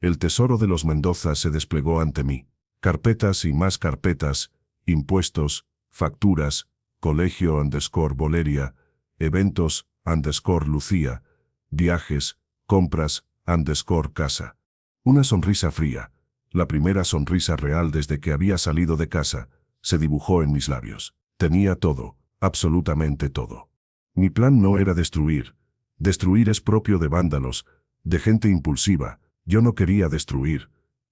El tesoro de los Mendoza se desplegó ante mí. Carpetas y más carpetas, impuestos, facturas, colegio_Valeria, eventos_Lucía, viajes, compras, _casa. Una sonrisa fría, la primera sonrisa real desde que había salido de casa, se dibujó en mis labios. Tenía todo, absolutamente todo. Mi plan no era destruir. Destruir es propio de vándalos, de gente impulsiva. Yo no quería destruir,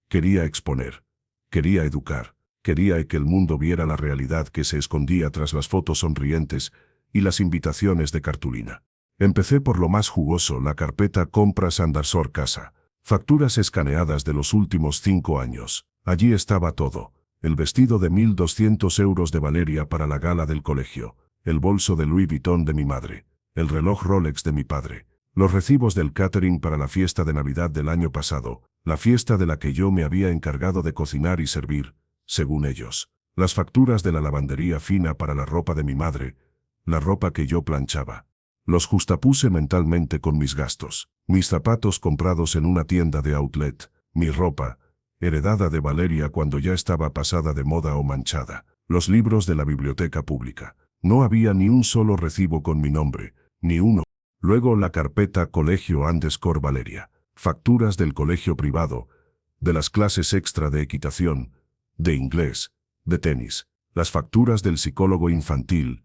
quería exponer, quería educar, quería que el mundo viera la realidad que se escondía tras las fotos sonrientes y las invitaciones de cartulina. Empecé por lo más jugoso, la carpeta compras _casa. Facturas escaneadas de los últimos 5 años. Allí estaba todo. El vestido de 1.200 euros de Valeria para la gala del colegio, el bolso de Louis Vuitton de mi madre, el reloj Rolex de mi padre, los recibos del catering para la fiesta de Navidad del año pasado, la fiesta de la que yo me había encargado de cocinar y servir, según ellos, las facturas de la lavandería fina para la ropa de mi madre, la ropa que yo planchaba. Los justapuse mentalmente con mis gastos, mis zapatos comprados en una tienda de outlet, mi ropa, heredada de Valeria cuando ya estaba pasada de moda o manchada, los libros de la biblioteca pública. No había ni un solo recibo con mi nombre, ni uno. Luego la carpeta Colegio __ Valeria. Facturas del colegio privado, de las clases extra de equitación, de inglés, de tenis. Las facturas del psicólogo infantil,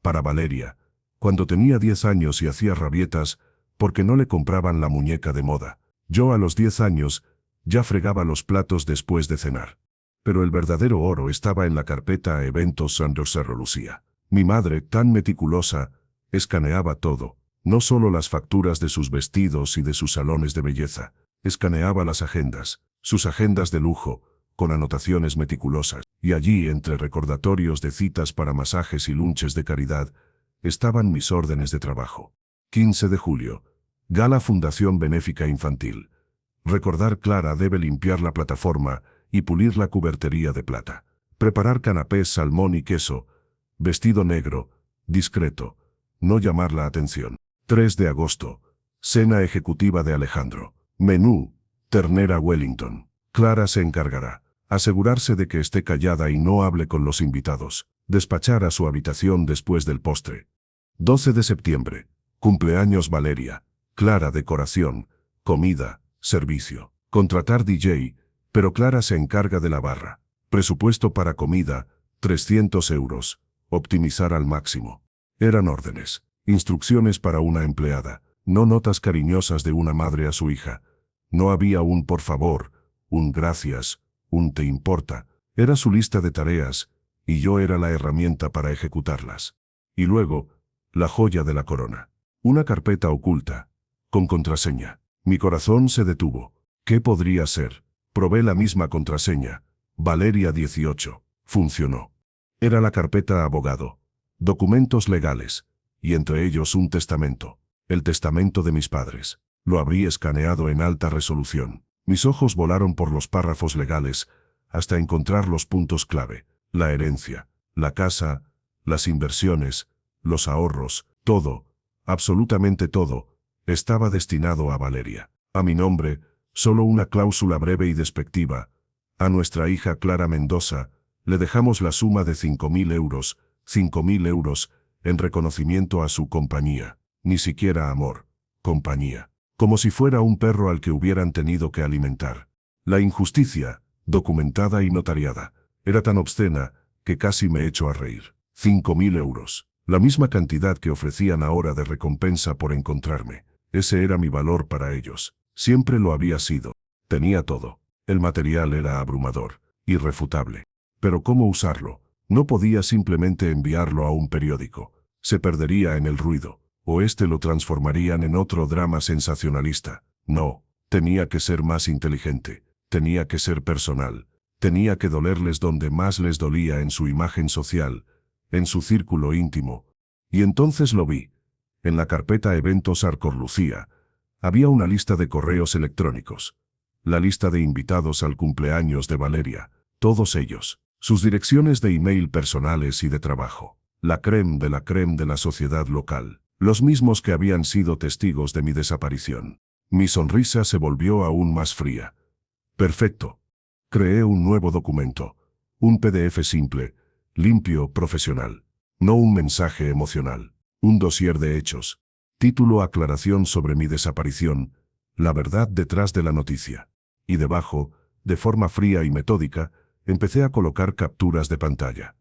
para Valeria, cuando tenía 10 años y hacía rabietas porque no le compraban la muñeca de moda. Yo a los 10 años ya fregaba los platos después de cenar. Pero el verdadero oro estaba en la carpeta Eventos __ Lucía. Mi madre, tan meticulosa, escaneaba todo, no solo las facturas de sus vestidos y de sus salones de belleza, escaneaba las agendas, sus agendas de lujo, con anotaciones meticulosas, y allí, entre recordatorios de citas para masajes y lunches de caridad, estaban mis órdenes de trabajo. 15 de julio. Gala Fundación Benéfica Infantil. Recordar: Clara debe limpiar la plataforma y pulir la cubertería de plata. Preparar canapés, salmón y queso. Vestido negro, discreto. No llamar la atención. 3 de agosto. Cena ejecutiva de Alejandro. Menú: ternera Wellington. Clara se encargará. Asegurarse de que esté callada y no hable con los invitados. Despachar a su habitación después del postre. 12 de septiembre. Cumpleaños Valeria. Clara: decoración, comida, servicio. Contratar DJ, pero Clara se encarga de la barra. Presupuesto para comida, 300 euros. Optimizar al máximo. Eran órdenes, instrucciones para una empleada, no notas cariñosas de una madre a su hija. No había un por favor, un gracias, un te importa. Era su lista de tareas, y yo era la herramienta para ejecutarlas. Y luego, la joya de la corona. Una carpeta oculta, con contraseña. Mi corazón se detuvo. ¿Qué podría ser? Probé la misma contraseña. Valeria 18. Funcionó. Era la carpeta abogado. Documentos legales, y entre ellos un testamento. El testamento de mis padres. Lo abrí escaneado en alta resolución. Mis ojos volaron por los párrafos legales hasta encontrar los puntos clave. La herencia, la casa, las inversiones, los ahorros, todo, absolutamente todo, estaba destinado a Valeria. A mi nombre, solo una cláusula breve y despectiva. A nuestra hija Clara Mendoza le dejamos la suma de 5.000 euros, 5.000 euros, en reconocimiento a su compañía. Ni siquiera amor, compañía. Como si fuera un perro al que hubieran tenido que alimentar. La injusticia, documentada y notariada, era tan obscena que casi me echo a reír. 5.000 euros. La misma cantidad que ofrecían ahora de recompensa por encontrarme. Ese era mi valor para ellos. Siempre lo había sido. Tenía todo. El material era abrumador, irrefutable. Pero ¿cómo usarlo? No podía simplemente enviarlo a un periódico. Se perdería en el ruido, o lo transformarían en otro drama sensacionalista. No, tenía que ser más inteligente. Tenía que ser personal. Tenía que dolerles donde más les dolía, en su imagen social, en su círculo íntimo. Y entonces lo vi. En la carpeta Eventos __ Lucía, había una lista de correos electrónicos. La lista de invitados al cumpleaños de Valeria. Todos ellos. Sus direcciones de email personales y de trabajo. La crème de la sociedad local. Los mismos que habían sido testigos de mi desaparición. Mi sonrisa se volvió aún más fría. Perfecto. Creé un nuevo documento. Un PDF simple, limpio, profesional. No un mensaje emocional. Un dossier de hechos. Título: aclaración sobre mi desaparición. La verdad detrás de la noticia. Y debajo, de forma fría y metódica, empecé a colocar capturas de pantalla.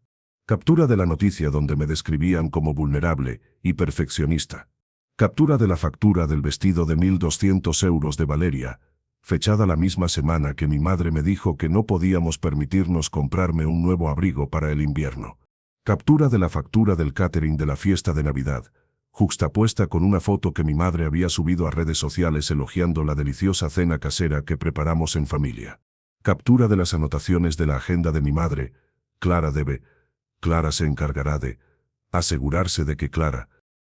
Captura de la noticia donde me describían como vulnerable y perfeccionista. Captura de la factura del vestido de 1.200 euros de Valeria, fechada la misma semana que mi madre me dijo que no podíamos permitirnos comprarme un nuevo abrigo para el invierno. Captura de la factura del catering de la fiesta de Navidad, juxtapuesta con una foto que mi madre había subido a redes sociales elogiando la deliciosa cena casera que preparamos en familia. Captura de las anotaciones de la agenda de mi madre. Clara se encargará de asegurarse de que Clara.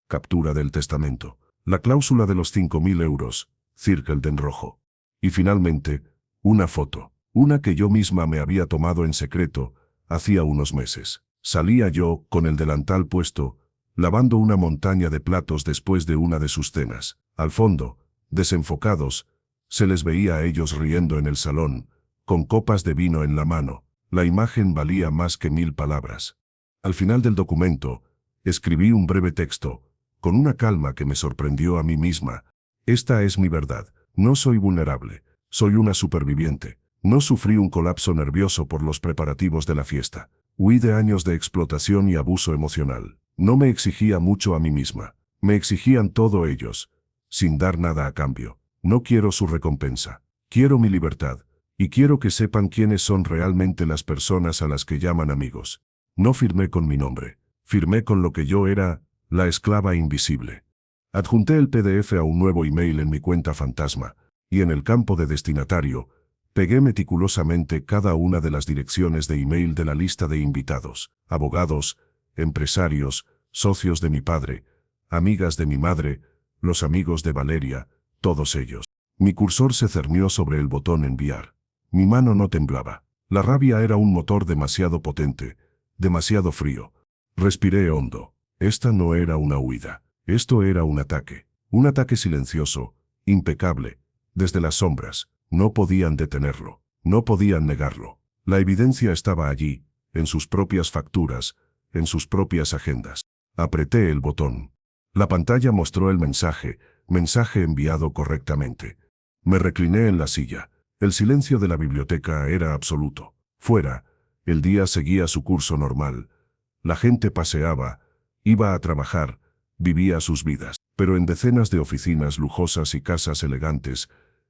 Captura del testamento. La cláusula de los 5.000 euros, circled en rojo. Y finalmente, una foto. Una que yo misma me había tomado en secreto, hacía unos meses. Salía yo, con el delantal puesto, lavando una montaña de platos después de una de sus cenas. Al fondo, desenfocados, se les veía a ellos riendo en el salón, con copas de vino en la mano. La imagen valía más que 1.000 palabras. Al final del documento, escribí un breve texto, con una calma que me sorprendió a mí misma. Esta es mi verdad. No soy vulnerable. Soy una superviviente. No sufrí un colapso nervioso por los preparativos de la fiesta. Huí de años de explotación y abuso emocional. No me exigía mucho a mí misma. Me exigían todo ellos, sin dar nada a cambio. No quiero su recompensa. Quiero mi libertad. Y quiero que sepan quiénes son realmente las personas a las que llaman amigos. No firmé con mi nombre. Firmé con lo que yo era, la esclava invisible. Adjunté el PDF a un nuevo email en mi cuenta fantasma, y en el campo de destinatario, pegué meticulosamente cada una de las direcciones de email de la lista de invitados, abogados, empresarios, socios de mi padre, amigas de mi madre, los amigos de Valeria, todos ellos. Mi cursor se cernió sobre el botón enviar. Mi mano no temblaba. La rabia era un motor demasiado potente, demasiado frío. Respiré hondo. Esta no era una huida. Esto era un ataque silencioso, impecable, desde las sombras. No podían detenerlo, no podían negarlo. La evidencia estaba allí, en sus propias facturas, en sus propias agendas. Apreté el botón. La pantalla mostró el mensaje enviado correctamente. Me recliné en la silla. El silencio de la biblioteca era absoluto. Fuera, el día seguía su curso normal. La gente paseaba, iba a trabajar, vivía sus vidas. Pero en decenas de oficinas lujosas y casas elegantes,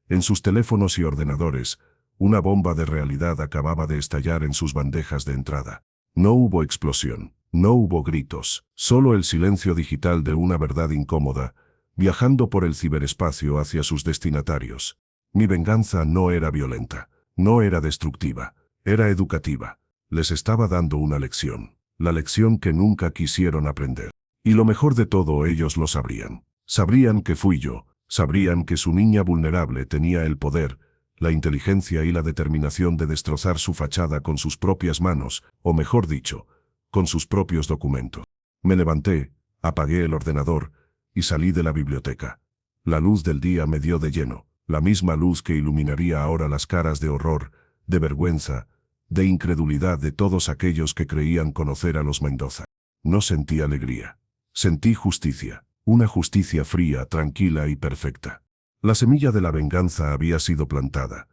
en sus teléfonos y ordenadores, una bomba de realidad acababa de estallar en sus bandejas de entrada. No hubo explosión, no hubo gritos, solo el silencio digital de una verdad incómoda, viajando por el ciberespacio hacia sus destinatarios. Mi venganza no era violenta, no era destructiva, era educativa. Les estaba dando una lección, la lección que nunca quisieron aprender. Y lo mejor de todo, ellos lo sabrían. Sabrían que fui yo, sabrían que su niña vulnerable tenía el poder, la inteligencia y la determinación de destrozar su fachada con sus propias manos, o mejor dicho, con sus propios documentos. Me levanté, apagué el ordenador y salí de la biblioteca. La luz del día me dio de lleno, la misma luz que iluminaría ahora las caras de horror, de vergüenza, de incredulidad de todos aquellos que creían conocer a los Mendoza. No sentí alegría. Sentí justicia, una justicia fría, tranquila y perfecta. La semilla de la venganza había sido plantada,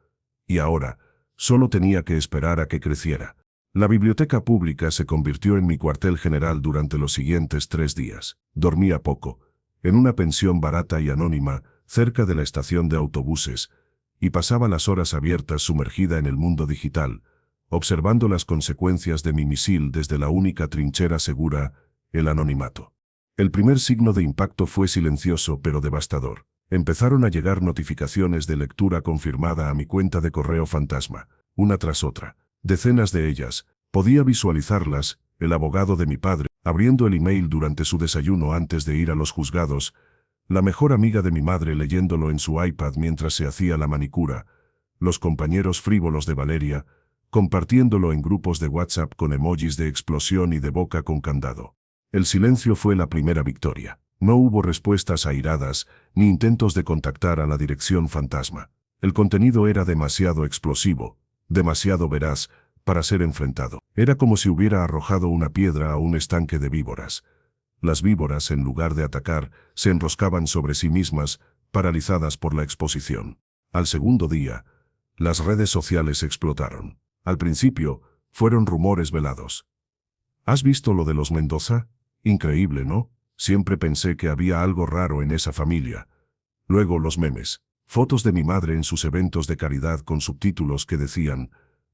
y ahora solo tenía que esperar a que creciera. La biblioteca pública se convirtió en mi cuartel general durante los siguientes 3 días. Dormía poco, en una pensión barata y anónima, cerca de la estación de autobuses, y pasaba las horas abiertas sumergida en el mundo digital, observando las consecuencias de mi misil desde la única trinchera segura, el anonimato. El primer signo de impacto fue silencioso pero devastador. Empezaron a llegar notificaciones de lectura confirmada a mi cuenta de correo fantasma, una tras otra. Decenas de ellas. Podía visualizarlas, el abogado de mi padre, abriendo el email durante su desayuno antes de ir a los juzgados, la mejor amiga de mi madre leyéndolo en su iPad mientras se hacía la manicura, los compañeros frívolos de Valeria, compartiéndolo en grupos de WhatsApp con emojis de explosión y de boca con candado. El silencio fue la primera victoria. No hubo respuestas airadas, ni intentos de contactar a la dirección fantasma. El contenido era demasiado explosivo, demasiado veraz, para ser enfrentado. Era como si hubiera arrojado una piedra a un estanque de víboras. Las víboras, en lugar de atacar, se enroscaban sobre sí mismas, paralizadas por la exposición. Al segundo día, las redes sociales explotaron. Al principio, fueron rumores velados. ¿Has visto lo de los Mendoza? Increíble, ¿no? Siempre pensé que había algo raro en esa familia. Luego los memes. Fotos de mi madre en sus eventos de caridad con subtítulos que decían,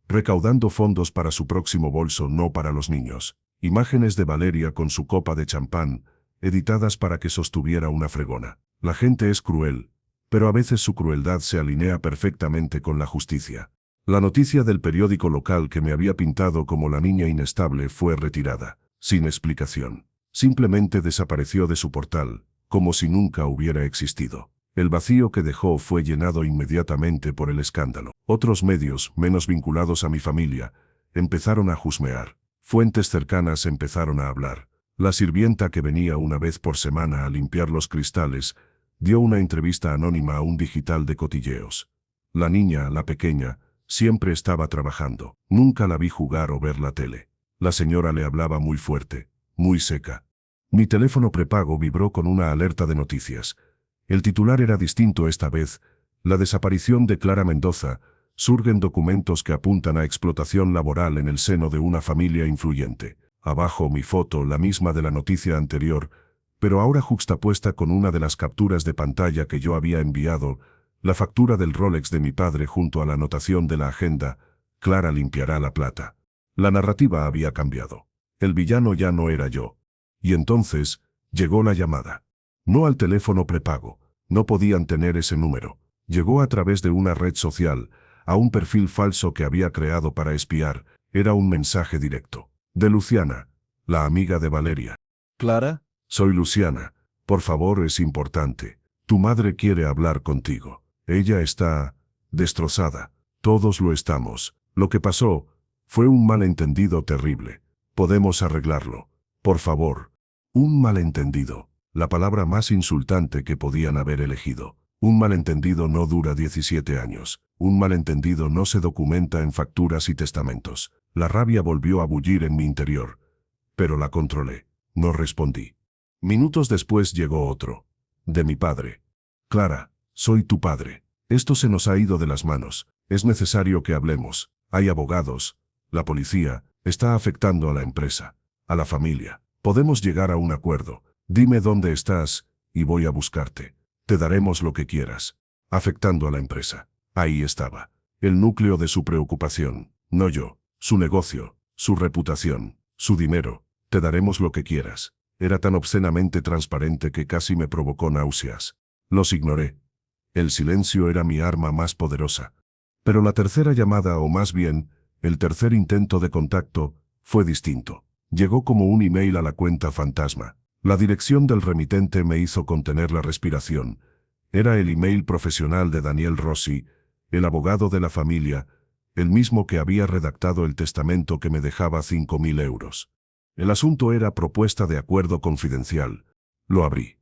recaudando fondos para su próximo bolso, no para los niños. Imágenes de Valeria con su copa de champán, editadas para que sostuviera una fregona. La gente es cruel, pero a veces su crueldad se alinea perfectamente con la justicia. La noticia del periódico local que me había pintado como la niña inestable fue retirada, sin explicación. Simplemente desapareció de su portal, como si nunca hubiera existido. El vacío que dejó fue llenado inmediatamente por el escándalo. Otros medios, menos vinculados a mi familia, empezaron a husmear. Fuentes cercanas empezaron a hablar. La sirvienta que venía una vez por semana a limpiar los cristales, dio una entrevista anónima a un digital de cotilleos. La niña, la pequeña, siempre estaba trabajando. Nunca la vi jugar o ver la tele. La señora le hablaba muy fuerte, muy seca. Mi teléfono prepago vibró con una alerta de noticias. El titular era distinto esta vez. La desaparición de Clara Mendoza. Surgen documentos que apuntan a explotación laboral en el seno de una familia influyente. Abajo mi foto, la misma de la noticia anterior, pero ahora juxtapuesta con una de las capturas de pantalla que yo había enviado, la factura del Rolex de mi padre junto a la anotación de la agenda, Clara limpiará la plata. La narrativa había cambiado. El villano ya no era yo. Y entonces, llegó la llamada. No al teléfono prepago, no podían tener ese número. Llegó a través de una red social, a un perfil falso que había creado para espiar. Era un mensaje directo. De Luciana, la amiga de Valeria. ¿Clara? Soy Luciana. Por favor, es importante. Tu madre quiere hablar contigo. Ella está destrozada. Todos lo estamos. Lo que pasó fue un malentendido terrible. Podemos arreglarlo. Por favor. Un malentendido. La palabra más insultante que podían haber elegido. Un malentendido no dura 17 años. Un malentendido no se documenta en facturas y testamentos. La rabia volvió a bullir en mi interior. Pero la controlé. No respondí. Minutos después llegó otro. De mi padre. Clara, soy tu padre. Esto se nos ha ido de las manos. Es necesario que hablemos. Hay abogados. La policía está afectando a la empresa, a la familia. Podemos llegar a un acuerdo. Dime dónde estás y voy a buscarte. Te daremos lo que quieras. Afectando a la empresa. Ahí estaba. El núcleo de su preocupación. No yo. Su negocio. Su reputación. Su dinero. Te daremos lo que quieras. Era tan obscenamente transparente que casi me provocó náuseas. Los ignoré. El silencio era mi arma más poderosa. Pero la tercera llamada, o más bien, el tercer intento de contacto, fue distinto. Llegó como un email a la cuenta fantasma. La dirección del remitente me hizo contener la respiración. Era el email profesional de Daniel Rossi, el abogado de la familia, el mismo que había redactado el testamento que me dejaba 5.000 euros. El asunto era propuesta de acuerdo confidencial. Lo abrí.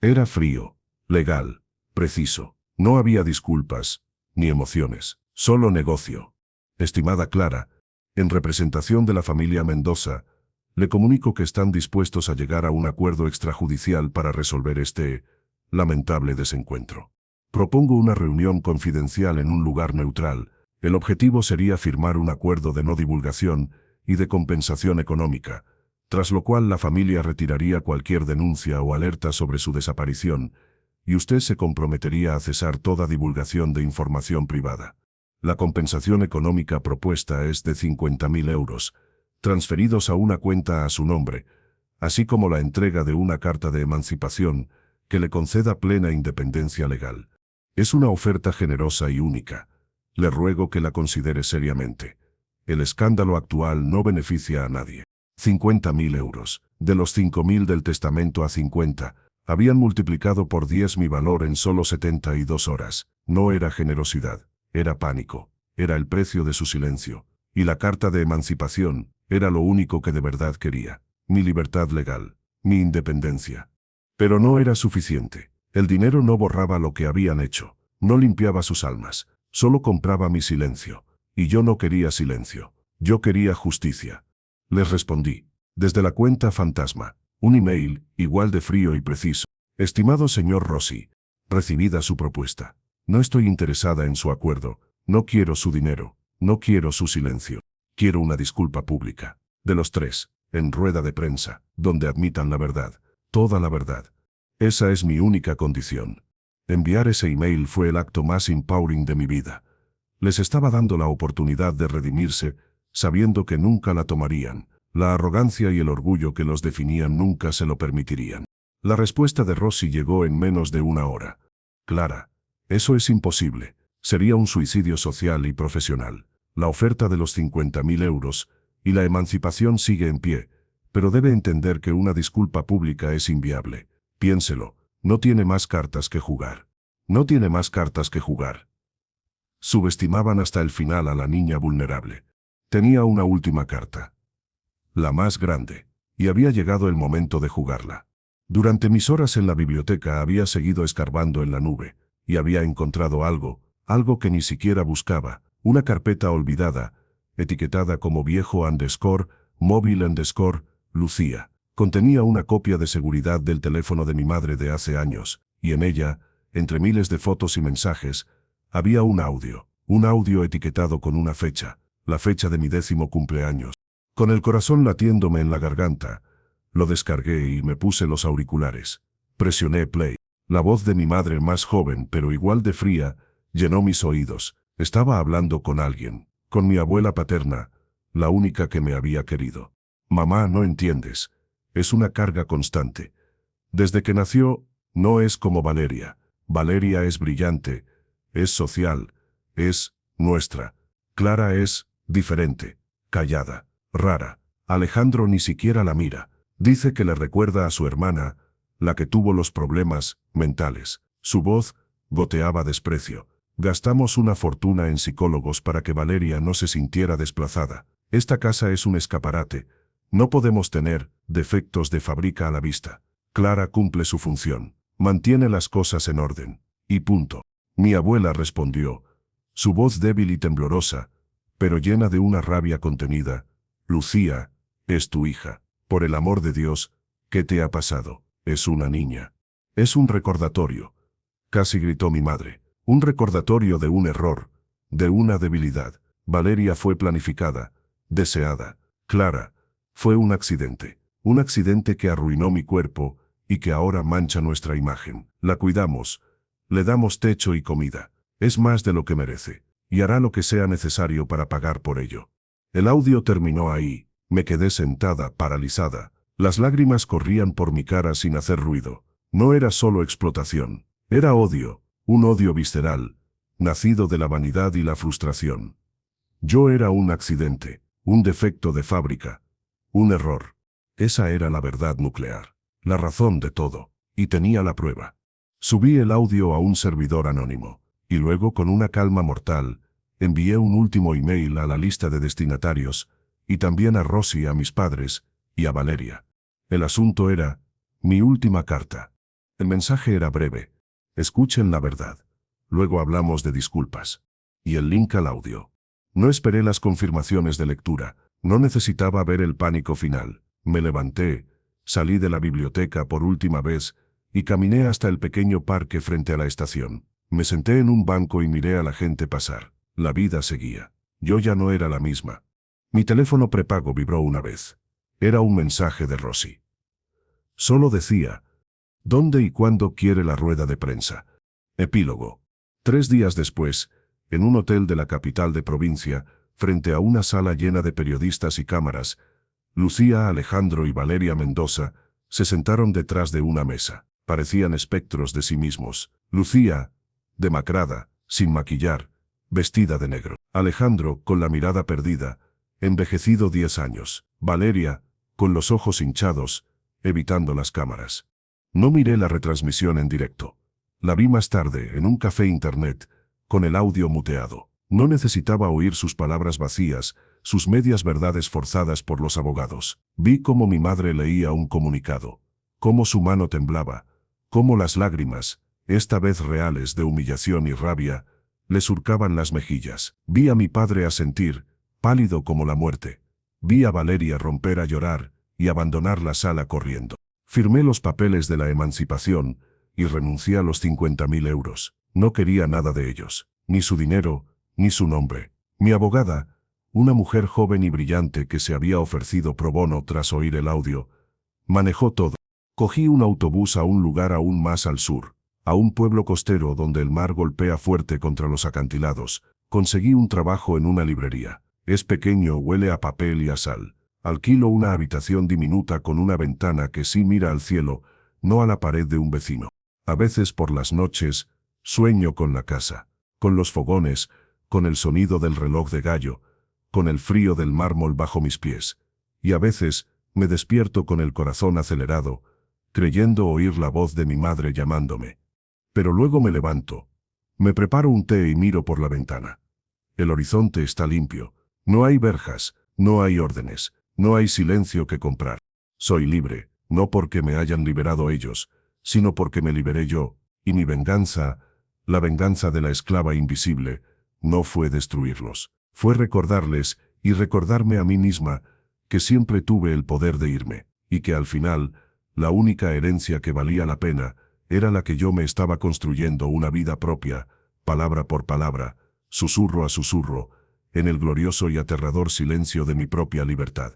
Era frío, legal, preciso. No había disculpas, ni emociones, solo negocio. Estimada Clara, en representación de la familia Mendoza, le comunico que están dispuestos a llegar a un acuerdo extrajudicial para resolver este lamentable desencuentro. Propongo una reunión confidencial en un lugar neutral. El objetivo sería firmar un acuerdo de no divulgación y de compensación económica, tras lo cual la familia retiraría cualquier denuncia o alerta sobre su desaparición, y usted se comprometería a cesar toda divulgación de información privada. La compensación económica propuesta es de 50.000 euros, transferidos a una cuenta a su nombre, así como la entrega de una carta de emancipación que le conceda plena independencia legal. Es una oferta generosa y única. Le ruego que la considere seriamente. El escándalo actual no beneficia a nadie. 50.000 euros. De los 5.000 del testamento a 50, habían multiplicado por 10 mi valor en solo 72 horas. No era generosidad, era pánico. Era el precio de su silencio. Y la carta de emancipación era lo único que de verdad quería. Mi libertad legal, mi independencia. Pero no era suficiente. El dinero no borraba lo que habían hecho. No limpiaba sus almas. Solo compraba mi silencio. Y yo no quería silencio. Yo quería justicia. Les respondí. Desde la cuenta fantasma. Un email, igual de frío y preciso. Estimado señor Rossi, recibida su propuesta. No estoy interesada en su acuerdo. No quiero su dinero. No quiero su silencio. Quiero una disculpa pública. De los tres, en rueda de prensa, donde admitan la verdad. Toda la verdad. Esa es mi única condición. Enviar ese email fue el acto más empowering de mi vida. Les estaba dando la oportunidad de redimirse, sabiendo que nunca la tomarían. La arrogancia y el orgullo que los definían nunca se lo permitirían. La respuesta de Rossi llegó en menos de una hora. Clara, eso es imposible. Sería un suicidio social y profesional. La oferta de los 50.000 euros y la emancipación sigue en pie, pero debe entender que una disculpa pública es inviable. Piénselo, no tiene más cartas que jugar. No tiene más cartas que jugar. Subestimaban hasta el final a la niña vulnerable. Tenía una última carta. La más grande. Y había llegado el momento de jugarla. Durante mis horas en la biblioteca había seguido escarbando en la nube, y había encontrado algo que ni siquiera buscaba, una carpeta olvidada, etiquetada como viejo_, móvil_, Lucía. Contenía una copia de seguridad del teléfono de mi madre de hace años, y en ella, entre miles de fotos y mensajes, había un audio etiquetado con una fecha, la fecha de mi 10º cumpleaños. Con el corazón latiéndome en la garganta, lo descargué y me puse los auriculares. Presioné play. La voz de mi madre, más joven pero igual de fría, llenó mis oídos. Estaba hablando con alguien, con mi abuela paterna, la única que me había querido. Mamá, no entiendes. Es una carga constante. Desde que nació, no es como Valeria. Valeria es brillante, es social, es nuestra. Clara es diferente, callada, rara. Alejandro ni siquiera la mira. Dice que le recuerda a su hermana, la que tuvo los problemas mentales. Su voz goteaba desprecio. Gastamos una fortuna en psicólogos para que Valeria no se sintiera desplazada. Esta casa es un escaparate. No podemos tener defectos de fábrica a la vista. Clara cumple su función. Mantiene las cosas en orden. Y punto. Mi abuela respondió, su voz débil y temblorosa, pero llena de una rabia contenida. Lucía, es tu hija. Por el amor de Dios, ¿qué te ha pasado? Es una niña. Es un recordatorio. Casi gritó mi madre. Un recordatorio de un error, de una debilidad. Valeria fue planificada, deseada. Clara, fue un accidente que arruinó mi cuerpo y que ahora mancha nuestra imagen. La cuidamos, le damos techo y comida. Es más de lo que merece, y hará lo que sea necesario para pagar por ello. El audio terminó ahí. Me quedé sentada, paralizada. Las lágrimas corrían por mi cara sin hacer ruido. No era solo explotación, era odio, un odio visceral, nacido de la vanidad y la frustración. Yo era un accidente, un defecto de fábrica, un error. Esa era la verdad nuclear, la razón de todo, y tenía la prueba. Subí el audio a un servidor anónimo, y luego con una calma mortal, envié un último email a la lista de destinatarios, y también a Rosy, a mis padres, y a Valeria. El asunto era mi última carta. El mensaje era breve. Escuchen la verdad. Luego hablamos de disculpas. Y el link al audio. No esperé las confirmaciones de lectura. No necesitaba ver el pánico final. Me levanté, salí de la biblioteca por última vez y caminé hasta el pequeño parque frente a la estación. Me senté en un banco y miré a la gente pasar. La vida seguía. Yo ya no era la misma. Mi teléfono prepago vibró una vez. Era un mensaje de Rosy. Solo decía, ¿dónde y cuándo quiere la rueda de prensa? Epílogo. 3 días después, en un hotel de la capital de provincia, frente a una sala llena de periodistas y cámaras, Lucía, Alejandro y Valeria Mendoza se sentaron detrás de una mesa. Parecían espectros de sí mismos. Lucía, demacrada, sin maquillar, vestida de negro. Alejandro, con la mirada perdida, envejecido 10 años. Valeria, con los ojos hinchados, evitando las cámaras. No miré la retransmisión en directo. La vi más tarde, en un café internet, con el audio muteado. No necesitaba oír sus palabras vacías, sus medias verdades forzadas por los abogados. Vi cómo mi madre leía un comunicado, cómo su mano temblaba, cómo las lágrimas, esta vez reales de humillación y rabia, le surcaban las mejillas. Vi a mi padre asentir, pálido como la muerte. Vi a Valeria romper a llorar y abandonar la sala corriendo. Firmé los papeles de la emancipación y renuncié a los 50.000 euros. No quería nada de ellos, ni su dinero, ni su nombre. Mi abogada, una mujer joven y brillante que se había ofrecido pro bono tras oír el audio, manejó todo. Cogí un autobús a un lugar aún más al sur, a un pueblo costero donde el mar golpea fuerte contra los acantilados. Conseguí un trabajo en una librería. Es pequeño, huele a papel y a sal. Alquilo una habitación diminuta con una ventana que sí mira al cielo, no a la pared de un vecino. A veces por las noches, sueño con la casa, con los fogones, con el sonido del reloj de gallo, con el frío del mármol bajo mis pies. Y a veces, me despierto con el corazón acelerado, creyendo oír la voz de mi madre llamándome. Pero luego me levanto, me preparo un té y miro por la ventana. El horizonte está limpio, no hay verjas, no hay órdenes, no hay silencio que comprar. Soy libre, no porque me hayan liberado ellos, sino porque me liberé yo, y mi venganza, la venganza de la esclava invisible, no fue destruirlos, fue recordarles y recordarme a mí misma que siempre tuve el poder de irme, y que al final, la única herencia que valía la pena era la que yo me estaba construyendo una vida propia, palabra por palabra, susurro a susurro, en el glorioso y aterrador silencio de mi propia libertad.